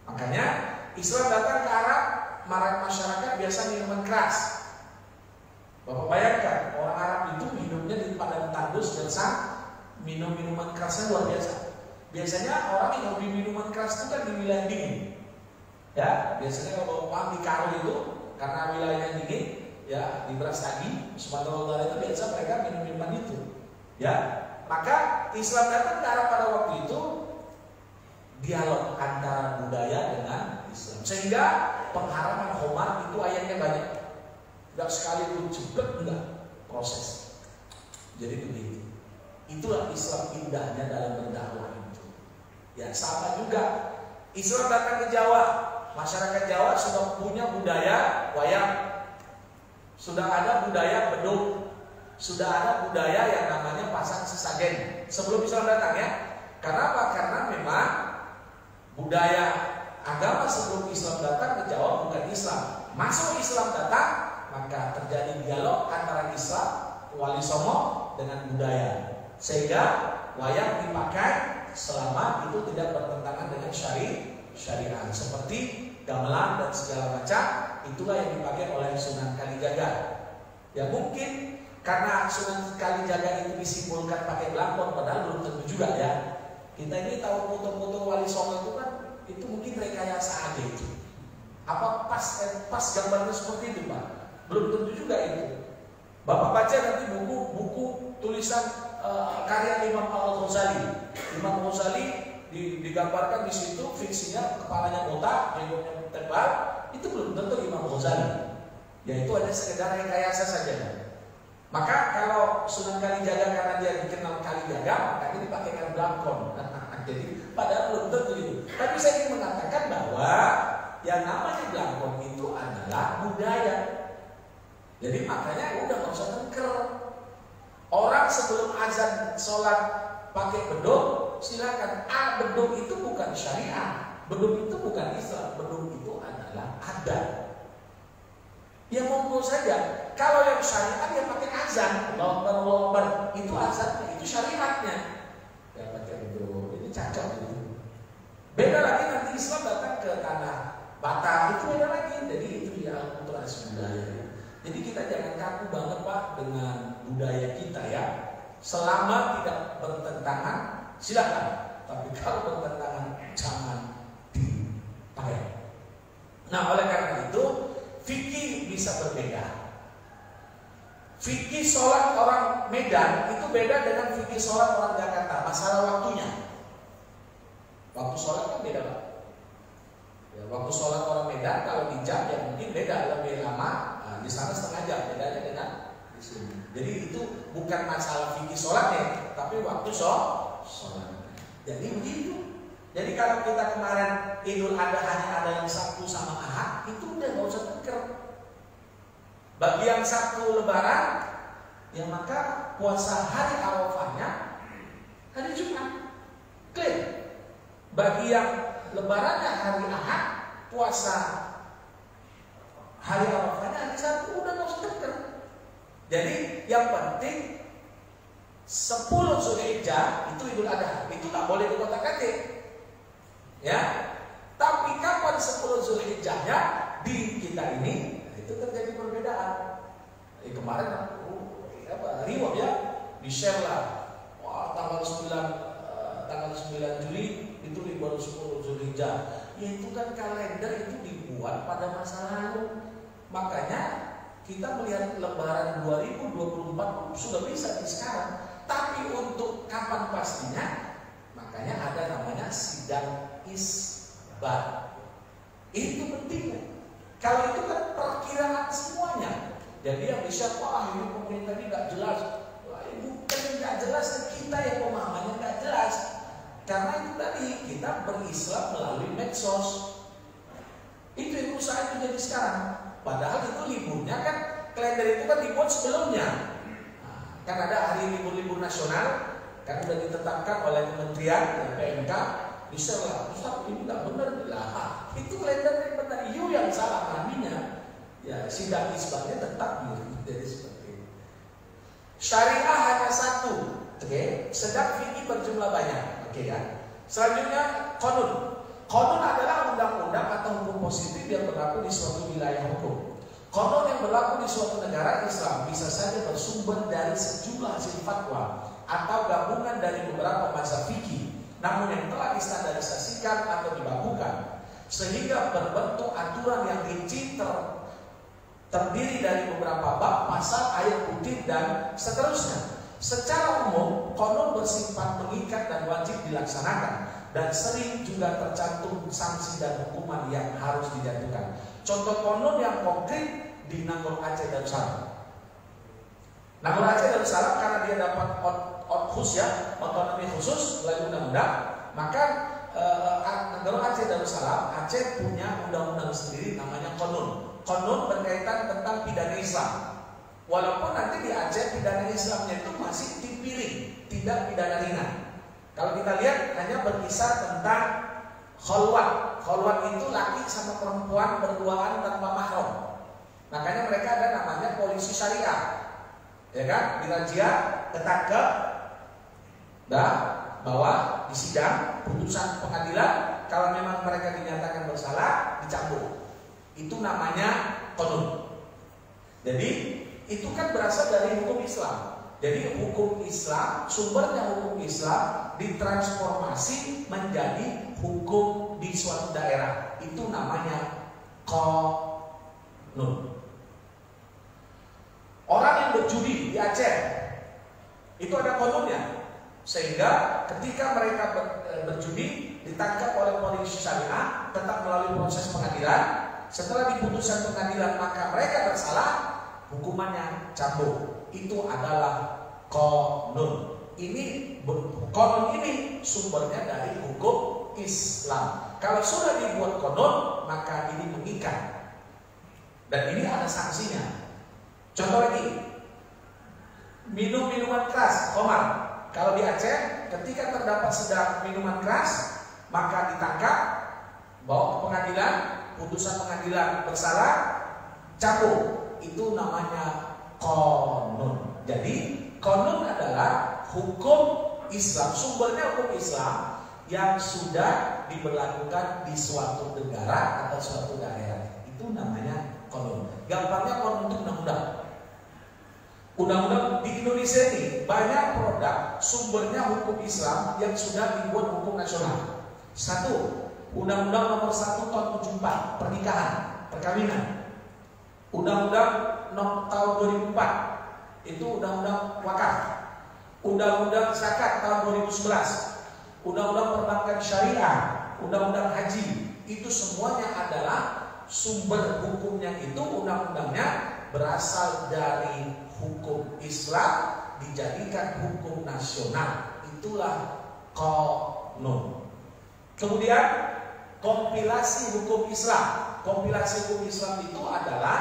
Makanya Islam datang ke Arab, masyarakat biasa minuman keras. Bapak bayangkan orang Arab itu hidupnya di padang tandus dan minum minuman kerasnya luar biasa. Biasanya orang yang hobi minuman keras itu kan di wilayah dingin. Ya, biasanya kalau Bapak di Karo itu karena wilayahnya dingin, ya di Brastagi, Sumatera Utara itu biasa mereka minum minuman itu. Ya, maka Islam datang ke Arab pada waktu itu, dialog antara budaya dengan Islam, sehingga pengharaman Homar itu ayatnya banyak, nggak sekali pun cepet, enggak proses. Jadi begitu. Itulah Islam indahnya dalam berdakwah itu. Ya sama juga Islam datang ke Jawa, masyarakat Jawa sudah punya budaya wayang, sudah ada budaya beduk, sudah ada budaya yang namanya pasang sesajen sebelum Islam datang ya. Karena apa? Karena memang budaya agama sebelum Islam datang ke Jawa bukan Islam. Masuk Islam datang, maka terjadi dialog antara Islam Wali Songo dengan budaya, sehingga wayang dipakai selama itu tidak bertentangan dengan syariat seperti gamelan dan segala macam. Itulah yang dipakai oleh Sunan Kalijaga. Ya mungkin karena Sunan Kalijaga itu disimpulkan pakai belangkon, padahal belum tentu juga ya. Kita ini tahu foto-foto Wali Songo itu kan itu mungkin rekayasa aja itu. Apa pas gambarnya seperti itu Pak? Belum tentu juga itu. Bapak baca nanti buku tulisan karya Imam Al-Ghazali. Imam Ghazali digambarkan di situ fiksinya kepalanya botak, jenggotnya tebal. Itu belum tentu Imam Ghazali. Ya itu hanya sekedar rekayasa saja. Maka kalau Sunan Kalijaga karena dia dikenal Kalijaga, maka dia dipakaikan belangkon. Jadi padahal belum tentu itu. Tapi saya ingin mengatakan bahwa yang namanya belangkon itu adalah budaya. Jadi makanya udah nggak usah tengker. Orang sebelum azan sholat pakai beduk, silakan. Beduk itu bukan syariat, beduk itu bukan Islam, beduk itu adalah adat. Ya monggo saja. Kalau yang syariat ya pakai azan, Allahu Akbar, itu azannya, itu syariatnya. Ya pakai beduk, ini cacat itu. Beda lagi nanti Islam datang ke tanah Batak, itu beda lagi. Jadi itu dia akulturasi budaya. Jadi kita jangan kaku banget Pak dengan budaya kita ya. Selama tidak bertentangan silakan, tapi kalau bertentangan jangan dipakai. Nah oleh karena itu fikih bisa berbeda. Fikih sholat orang Medan itu beda dengan fikih sholat orang Jakarta. Masalah waktunya. Waktu sholat orang Medan kalau di jam ya mungkin beda, lebih lama. Nah, di sana setengah jam, bedanya dengan di sini. Jadi itu bukan masalah fikih sholatnya, tapi waktu sholat. Jadi begitu. Jadi kalau kita kemarin Idul Adha hanya ada yang Sabtu sama Ahad, itu udah nggak usah tuker. Bagi yang Sabtu Lebaran, ya maka puasa hari Arafahnya hari Jumat, clear. Bagi yang Lebarannya hari Ahad, puasa hari Arafahnya hari Sabtu, udah nggak usah tuker. Jadi yang penting 10 Zulhijjah itu Idul Adha, itu tak boleh dikotak-katik. Ya, tapi kapan 10 Zulhijjahnya di kita ini itu terjadi perbedaan. Kemarin riwayat ya, di-share lah. Wah, tanggal 9 Juli itu baru 10 Zulhijjah. Ya itu kan kalender itu dibuat pada masa lalu. Makanya kita melihat Lebaran 2024 sudah bisa di sekarang. Tapi untuk kapan pastinya, makanya ada namanya sidang isbat. Itu pentingnya. Kalau itu kan perkiraan semuanya. Jadi yang bisa, wah ini pemerintah ini nggak jelas. Wah, bukan nggak jelas, kita yang pemahamannya nggak jelas. Karena itu tadi kita berislam melalui medsos. Itu yang usaha itu jadi sekarang. Padahal itu liburnya kan, kalender itu kan dibuat sebelumnya. Nah, kan ada hari libur-libur nasional, kan sudah ditetapkan oleh Kementerian PMK. Bisa lah, Ustaz ini nggak benar lah. Itu kalender yang benar, yang salah pahaminya. Ya sidang isbatnya tetap jadi seperti itu. Syariah hanya satu, oke? Sedang fikih berjumlah banyak, oke ya. Selanjutnya qanun. Qanun adalah undang-undang atau hukum positif yang berlaku di suatu wilayah hukum. Qanun yang berlaku di suatu negara Islam bisa saja bersumber dari sejumlah hasil fatwa atau gabungan dari beberapa mazhab fikih, namun yang telah distandarisasikan atau dibakukan, sehingga berbentuk aturan yang rinci terdiri dari beberapa bab, pasal, ayat, kutip, dan seterusnya. Secara umum, qanun bersifat mengikat dan wajib dilaksanakan, dan sering juga tercantum sanksi dan hukuman yang harus dijatuhkan. Contoh qanun yang konkret di Nangor Aceh Darussalam. Nangor Aceh Darussalam karena dia dapat otonomi khusus melalui undang-undang, maka Nangor Aceh Darussalam, Aceh punya undang-undang sendiri namanya qanun. Qanun berkaitan tentang pidana Islam. Walaupun nanti di Aceh pidana Islamnya itu masih dipiring, tidak pidana ringan. Kalau kita lihat hanya berkisar tentang kholwat. Kholwat itu laki sama perempuan berduaan tanpa mahram. Makanya mereka ada namanya polisi syariah. Ya kan? Dirazia, ketangkep, bawa di sidang, putusan pengadilan. Kalau memang mereka dinyatakan bersalah, dicambuk. Itu namanya qanun. Jadi itu kan berasal dari hukum Islam. Jadi hukum Islam, sumbernya hukum Islam ditransformasi menjadi hukum di suatu daerah. Itu namanya qanun. Orang yang berjudi di Aceh itu ada qanunnya. Sehingga ketika mereka berjudi ditangkap oleh polisi syariah, tetap melalui proses pengadilan. Setelah diputuskan pengadilan maka mereka bersalah, hukumannya cambuk. Itu adalah qanun. Qanun ini sumbernya dari hukum Islam. Kalau sudah dibuat qanun, maka ini mengikat. Dan ini ada sanksinya. Contoh lagi, minum minuman keras, khamar. Kalau di Aceh, ketika terdapat sedang minuman keras, maka ditangkap, bawa ke pengadilan, putusan pengadilan bersalah, cambuk. Itu namanya qanun. Jadi qanun adalah hukum Islam, sumbernya hukum Islam yang sudah diberlakukan di suatu negara atau suatu daerah. Itu namanya qanun. Gampangnya qanun itu undang-undang. Undang-undang di Indonesia ini banyak produk sumbernya hukum Islam yang sudah dibuat hukum nasional. Satu, Undang-Undang Nomor 1 Tahun 74 Pernikahan, Perkawinan. Undang-Undang tahun 2004 itu Undang-Undang Wakaf. Undang-Undang Zakat tahun 2011. Undang-Undang Perbankan Syariah, Undang-Undang Haji. itu semuanya adalah sumber hukumnya itu undang-undangnya berasal dari hukum Islam dijadikan hukum nasional. Itulah qanun. Kemudian kompilasi hukum Islam. Kompilasi hukum Islam itu adalah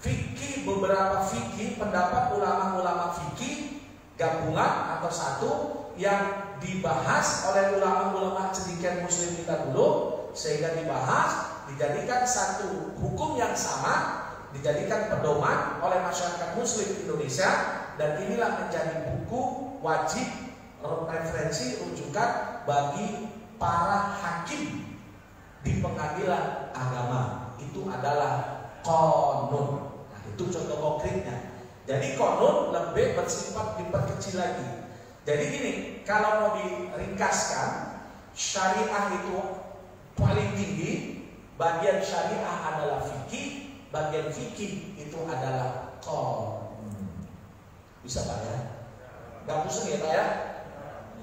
fikih, beberapa fikih, pendapat ulama-ulama fikih gabungan atau satu yang dibahas oleh ulama-ulama cendekiawan muslim kita dulu, sehingga dibahas, dijadikan satu hukum yang sama, dijadikan pedoman oleh masyarakat muslim Indonesia, dan inilah menjadi buku wajib referensi rujukan bagi para hakim di pengadilan agama. Itu adalah qanun. Nah, itu contoh konkretnya. Jadi qanun lebih bersifat diperkecil lagi. Jadi gini, kalau mau diringkaskan, syariah itu paling tinggi, bagian syariah adalah fikih, bagian fikih itu adalah qanun. Bisa Pak ya? Gak pusing ya Pak ya?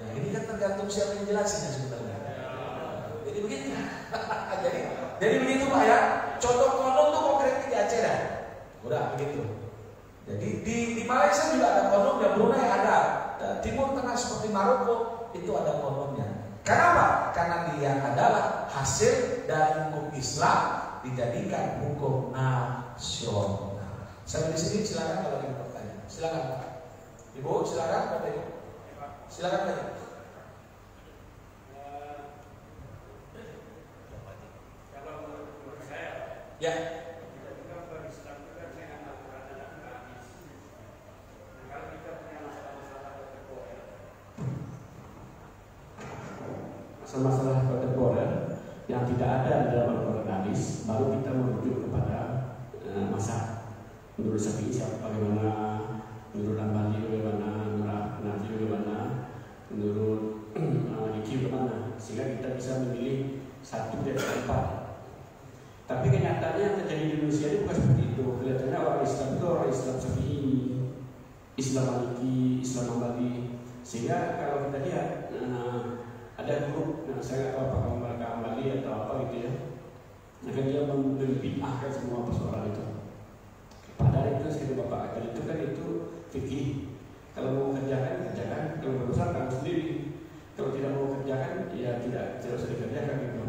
Ya ini kan tergantung siapa yang jelasin sebenarnya. Jadi begitu. jadi begitu Pak ya. Contoh qanun tuh konkret di Aceh dah. Udah begitu. Jadi di Malaysia juga ada qanun, di Brunei ada. Timur Tengah seperti Maroko itu ada qanunnya. Kenapa? Karena dia adalah hasil dari hukum Islam dijadikan hukum nasional. Sampai di sini silakan kalau ada pertanyaan. Silakan Pak. Ibu silakan Bapak Ibu. Silakan Pak. Kalau menurut saya, ya. masalah kontemporer yang tidak ada di dalam Al-Quran hadis, baru kita merujuk kepada masa. Menurut Syafi'i bagaimana, menurut Ambali bagaimana, menurut Hanafi bagaimana, menurut Maliki bagaimana, sehingga kita bisa memilih satu dari empat. Tapi kenyataannya yang terjadi di Indonesia ini bukan seperti itu. Kelihatannya orang Islam itu orang Islam Syafi'i, Islam Maliki, Islam Ambali. Sehingga kalau kita lihat ada grup, saya nggak tahu apakah mereka Ambali atau apa gitu ya, maka dia membid'ahkan semua persoalan itu. Padahal itu sekali Bapak akan itu kan itu fikih. Kalau mau kerjakan kerjakan, kalau berusaha kamu sendiri. Kalau tidak mau kerjakan ya tidak usah dikerjakan gitu.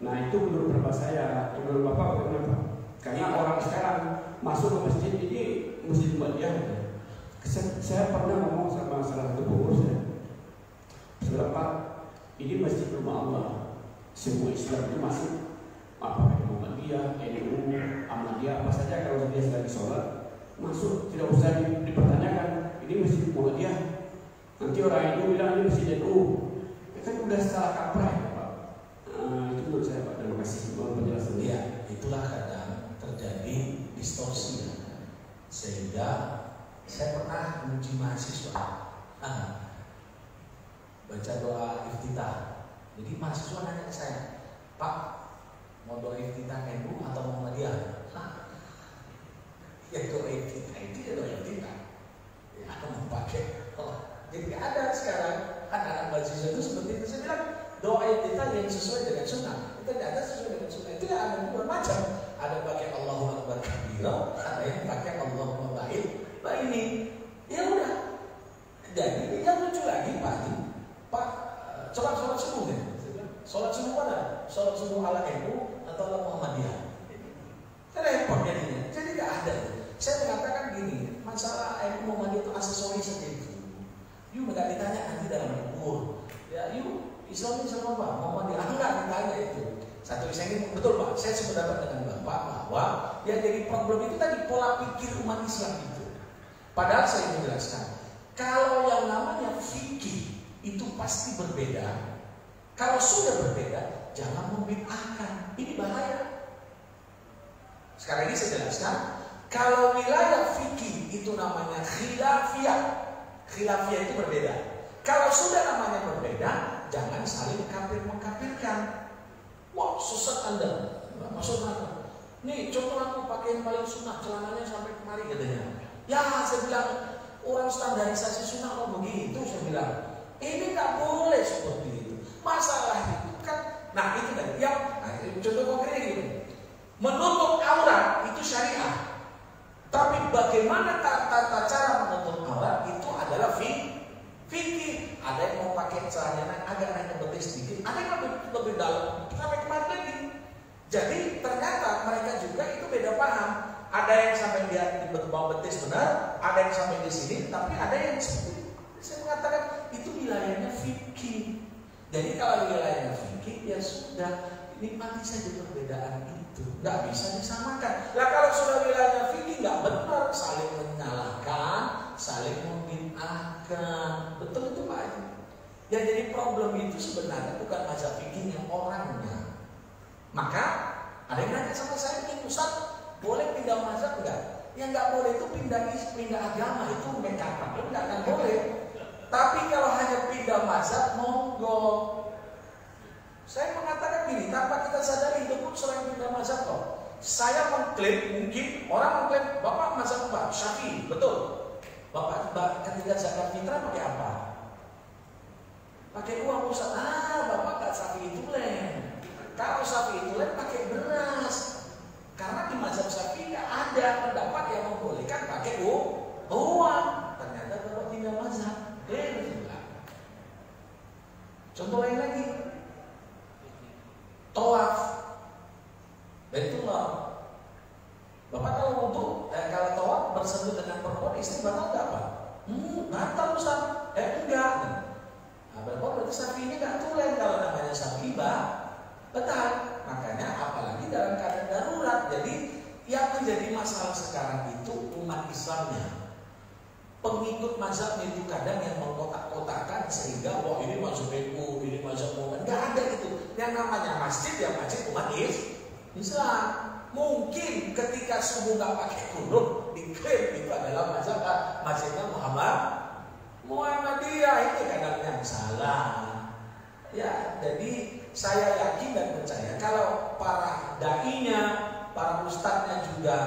Nah itu menurut pendapat saya. Menurut Bapak bagaimana? Karena orang sekarang masuk ke masjid ini masjid Muhammadiyah. Saya pernah ngomong sama salah satu pengurus ya, saudara Pak, ini masjid rumah Allah. Semua Islam itu masuk, apakah Muhammadiyah, NU, Ahmadiyah, apa saja kalau dia sedang sholat masuk, tidak usah dipertanyakan. Ini masjid Muhammadiyah. Nanti orang itu bilang ini masjid NU. Kan udah salah kaprah ya Pak. Itu menurut saya Pak. Terima kasih mohon penjelasan. Ya, itulah kadang terjadi distorsi ya. Sehingga saya pernah menguji mahasiswa baca doa iftitah. Jadi mahasiswa nanya ke saya, Pak, mau doa iftitah NU atau Muhammadiyah? Ya doa iftitah itu ya doa iftitah. Ya mau pakai. Jadi ada sekarang anak-anak mahasiswa itu seperti itu. Saya bilang doa iftitah yang sesuai dengan sunnah. Itu tidak ada sesuai dengan sunnah. Itu ada dua macam. Ada pakai Allahu Akbar kabira, ada yang pakai Allahumma baik. Pak ini, ya udah. Jadi yang lucu lagi Pak, coba sholat subuh deh. Sholat subuh mana? Sholat subuh ala NU atau ala Muhammadiyah? Repot jadinya. Jadi nggak ada. Saya mengatakan gini, masalah NU Muhammadiyah itu aksesoris saja itu. You nggak ditanya nanti dalam kubur. Ya, you Islam ini sama apa? Muhammadiyah nggak ditanya itu. Satu saya ingin betul Pak. Saya sependapat dengan Bapak bahwa yang jadi problem itu tadi pola pikir umat Islam itu. Padahal saya ingin jelaskan, kalau yang namanya fikih itu pasti berbeda. Kalau sudah berbeda, jangan membid'ahkan. Ini bahaya. Sekarang ini saya jelaskan, kalau wilayah fikih itu namanya khilafiyah. Khilafiyah itu berbeda. Kalau sudah namanya berbeda, jangan saling mengkafirkan. Wah, sesat Anda. Maksud apa? Nih, contoh aku pakai yang paling sunnah, celananya sampai kemari katanya. Ya, saya bilang orang standarisasi sunnah kok begitu, saya bilang. Ini nggak boleh seperti itu. Masalah itu kan Nah itu kan yang contoh konkretnya gini. Menutup aurat itu syariah. Tapi bagaimana tata cara menutup aurat itu adalah fikih. Ada yang mau pakai celana agak naik betis sedikit, ada yang lebih dalam sampai kemana lagi. Jadi ternyata mereka juga itu beda paham. Ada yang sampai dia di bawah betis benar, ada yang sampai di sini, tapi ada yang seperti saya mengatakan itu wilayahnya fikih. Jadi kalau wilayahnya fikih ya sudah, nikmati saja perbedaan itu, nggak bisa disamakan. Lah kalau sudah wilayahnya fikih nggak benar, saling menyalahkan, saling membid'ahkan, betul itu Pak Haji. Yang jadi problem itu sebenarnya bukan mazhab fikihnya, orangnya. Maka ada yang nanya sama saya, ini Ustaz boleh pindah mazhab enggak? Yang nggak boleh itu pindah agama, itu mekatan, nggak akan boleh. Tapi kalau hanya pindah mazhab, monggo. Saya mengatakan gini, tanpa kita sadari itu pun sering pindah mazhab kok. Saya mengklaim, mungkin orang mengklaim Bapak mazhab Pak Syafi'i, betul. Bapak ketika zakat fitrah pakai apa? Pakai uang Ustaz. Bapak nggak Syafi'i tulen. Kalau Syafi'i tulen pakai beras. Karena di mazhab Syafi'i nggak ada pendapat yang membolehkan pakai uang. Ternyata Bapak pindah mazhab. Contoh lain lagi, tawaf, Baitullah. Bapak kalau wudhu, kalau tawaf bersentuh dengan perempuan istri batal nggak Pak? Batal Ustaz. Enggak. Nah, berarti Syafi'i ini nggak tulen kalau namanya Syafi'i batal. Makanya apalagi dalam keadaan darurat. Jadi yang menjadi masalah sekarang itu umat Islamnya. Pengikut mazhab itu kadang yang mengkotak-kotakan sehingga wah ini mazhab NU, ini mazhab Muhammad. Nggak ada itu. Yang namanya masjid ya masjid umat Islam. Mungkin ketika subuh nggak pakai kurung diklaim itu adalah mazhab masjidnya Muhammadiyah, itu kadang yang salah. Ya, jadi saya yakin dan percaya kalau para dai-nya, para ustadznya juga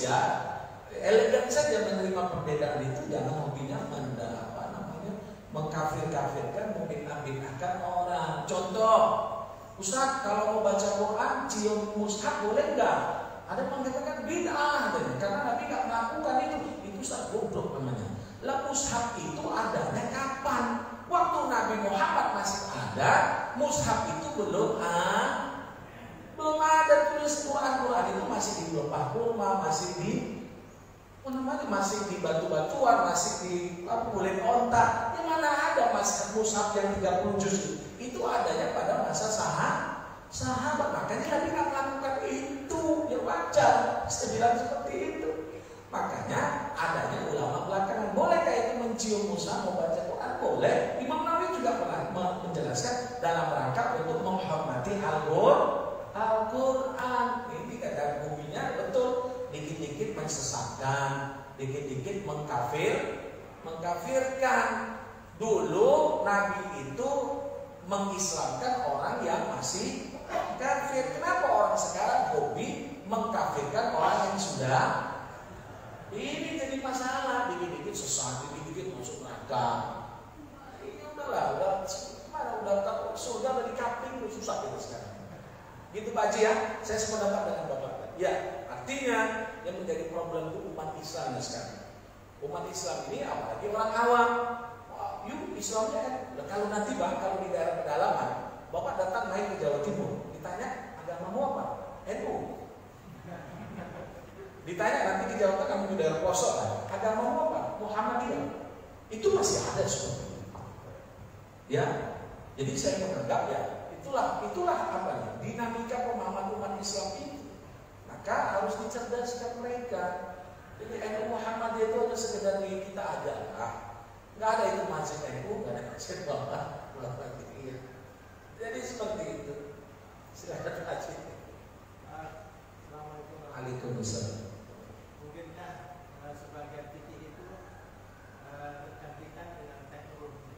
ya elegan saja menerima perbedaan itu, jangan hobinya mengkafir-kafirkan, membid'ahkan orang. Contoh, Ustaz kalau mau baca Quran cium mushaf boleh nggak? Ada yang mengatakan bid'ah, karena Nabi nggak melakukan itu Ustaz goblok namanya. Lah mushaf itu adanya kapan? Waktu Nabi Muhammad masih ada, mushaf itu belum ada tulis Quran itu masih di beberapa rumah, masih di batu-batuan, masih di kulit onta. Yang mana ada mushaf yang 30 juz itu adanya pada masa sahabat. Makanya Nabi nggak melakukan itu, ya wajar. Saya bilang seperti itu. Makanya adanya ulama belakangan. Bolehkah itu mencium mushaf, membaca Quran? Boleh. Imam Nawawi juga pernah menjelaskan dalam rangka untuk menghormati Al-Quran. Ini kadang buminya betul. Dikit-dikit mensesatkan, dikit-dikit mengkafirkan. Dulu Nabi itu mengislamkan orang yang masih kafir. Kenapa orang sekarang hobi mengkafirkan orang yang sudah? Ini jadi masalah. Dikit-dikit sesat, dikit-dikit masuk neraka. Ini udah tahu surga udah dikaping, susah kita sekarang. Gitu Pak Haji ya. Saya sependapat dengan Bapak. Ya, artinya yang menjadi problem itu umat Islam sekarang. Umat Islam ini apalagi orang awam. Yuk Islamnya kan. Kalau nanti Bang, kalau di daerah pedalaman, Bapak datang main ke Jawa Timur, ditanya agamamu apa? NU. Ditanya nanti di Jawa Tengah, kamu di daerah pelosok, agamamu apa? Muhammadiyah. Itu masih ada seperti itu. Ya, jadi saya menganggap ya itulah apa ya? Dinamika pemahaman umat Islam itu. Maka harus dicerdaskan mereka. Jadi NU Muhammadiyah itu hanya sekedar di kita aja. Nggak ada itu masjid NU, nggak ada masjid Muhammadiyah. Jadi seperti itu. Silakan Haji. Assalamualaikum. Waalaikumsalam. Mungkinkah sebagian titik itu berkaitan dengan teknologi?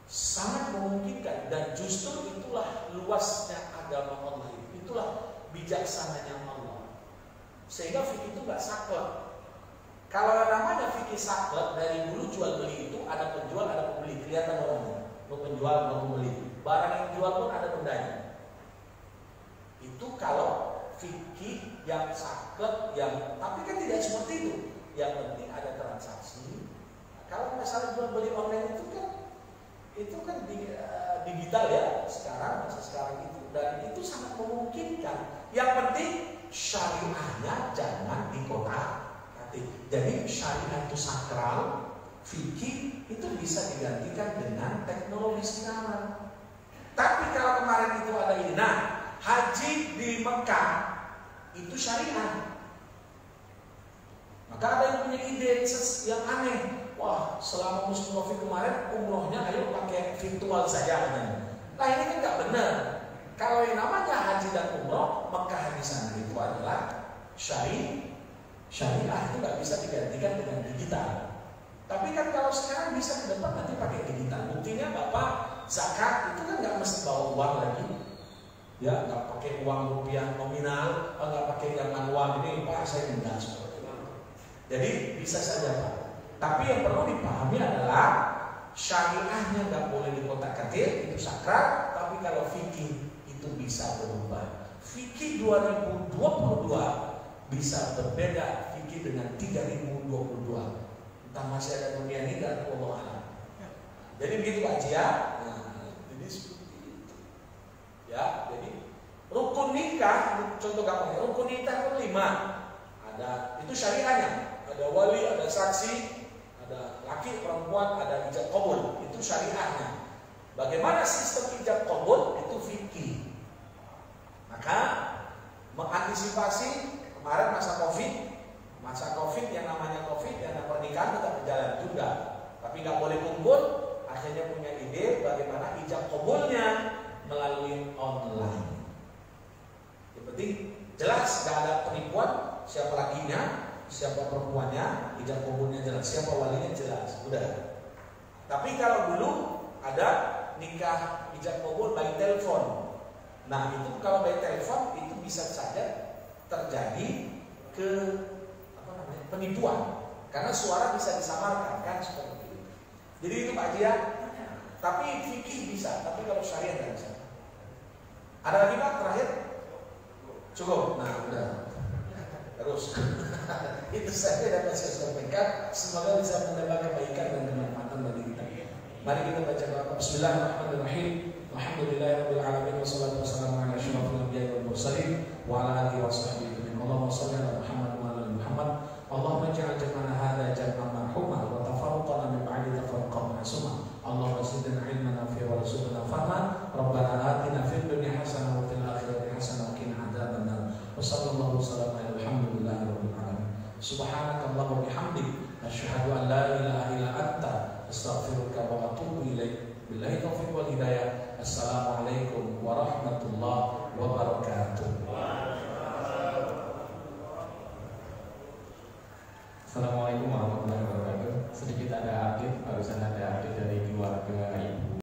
Sangat memungkinkan, dan justru itulah luasnya agama Allah. Itulah bijaksananya Allah. Sehingga fikih itu nggak saklek. Kalau namanya fikih saklek, dari dulu jual beli itu ada penjual, ada pembeli, kelihatan orangnya. Mau penjual, mau pembeli. barang yang jual pun ada dendanya. Itu kalau fikih yang saklek, yang tapi kan tidak seperti itu. Yang penting ada transaksi. Kalau masalah jual beli online itu kan digital ya sekarang, masa sekarang itu, dan itu sangat memungkinkan. Yang penting syariahnya jangan dikotak-katik. Jadi syariah itu sakral, fikih itu bisa digantikan dengan teknologi sekarang. Tapi kalau kemarin itu ada ini, nah haji di Mekah itu syariah. Maka ada yang punya ide yang aneh. Wah, selama musim Covid kemarin umrohnya ayo pakai virtual saja katanya. Nah ini kan nggak benar. Kalau yang namanya haji dan umroh, Mekah di sana itu adalah syariah. Itu nggak bisa digantikan dengan digital. Tapi kan kalau sekarang bisa ke depan nanti pakai digital. Buktinya Bapak zakat itu kan nggak mesti bawa uang lagi. Ya, nggak pakai uang rupiah nominal, nggak pakai yang manual ini. Pak, saya minta seperti itu. Jadi bisa saja Pak. Tapi yang perlu dipahami adalah syariahnya nggak boleh dikotak-katik, itu sakral. Tapi kalau fikih itu bisa berubah. Fikih 2022 bisa berbeda fikih dengan 3022. Entah masih ada dunia ini dan Allah alam. Jadi begitu Pak Haji ya. Nah, jadi seperti itu. Ya, jadi rukun nikah, contoh gampangnya, rukun nikah itu 5. Ada itu syariahnya. Ada wali, ada saksi, ada laki, perempuan, ada ijab qabul. Itu syariahnya. Bagaimana sistem ijab qabul? Itu fikih. Maka mengantisipasi kemarin masa Covid yang namanya Covid, yang pernikahan tetap berjalan juga. Tapi nggak boleh kumpul. Akhirnya punya ide bagaimana ijab qabulnya melalui online. Yang penting jelas nggak ada penipuan, siapa lakinya, siapa perempuannya, ijab qabulnya jelas, siapa walinya jelas, udah. Tapi kalau dulu ada nikah ijab qabul by telepon. Nah itu kalau by telepon itu bisa saja terjadi penipuan, karena suara bisa disamarkan kan seperti itu. Jadi itu Pak Haji ya. Tapi fikih bisa, tapi kalau syariah nggak bisa. Ada lagi Pak terakhir? Cukup. Nah udah. Terus itu saja dapat saya sampaikan. Semoga bisa menambah kebaikan dan kemanfaatan bagi kita. Mari kita baca doa. Bismillahirrahmanirrahim. Alhamdulillahirabbil alamin wassalatu wassalamu ala asyrofil anbiya'i wal mursalin wa ala alihi washabbihi ajmain. Allahumma shalli ala Muhammad wa ala ali Muhammad. Allahumma ij'al jam'ana hadza jam'an marhuma wa tafarruqana min ba'di tafarruqan ma'suma. Allahumma zidna ilman nafi'a wa rzuqna fahma. Rabbana atina fid dunya hasanah wa fil akhirati hasanah wa qina adzabannar. Wa sallallahu wasallam ala alhamdulillahi rabbil alamin. Subhanakallahumma wa bihamdik asyhadu an la ilaha illa anta astaghfiruka wa atubu ilaik. Billahi taufiq wal hidayah. Assalamualaikum warahmatullahi wabarakatuh. Assalamualaikum warahmatullahi wabarakatuh. Sedikit ada update, barusan ada update dari keluarga Ibu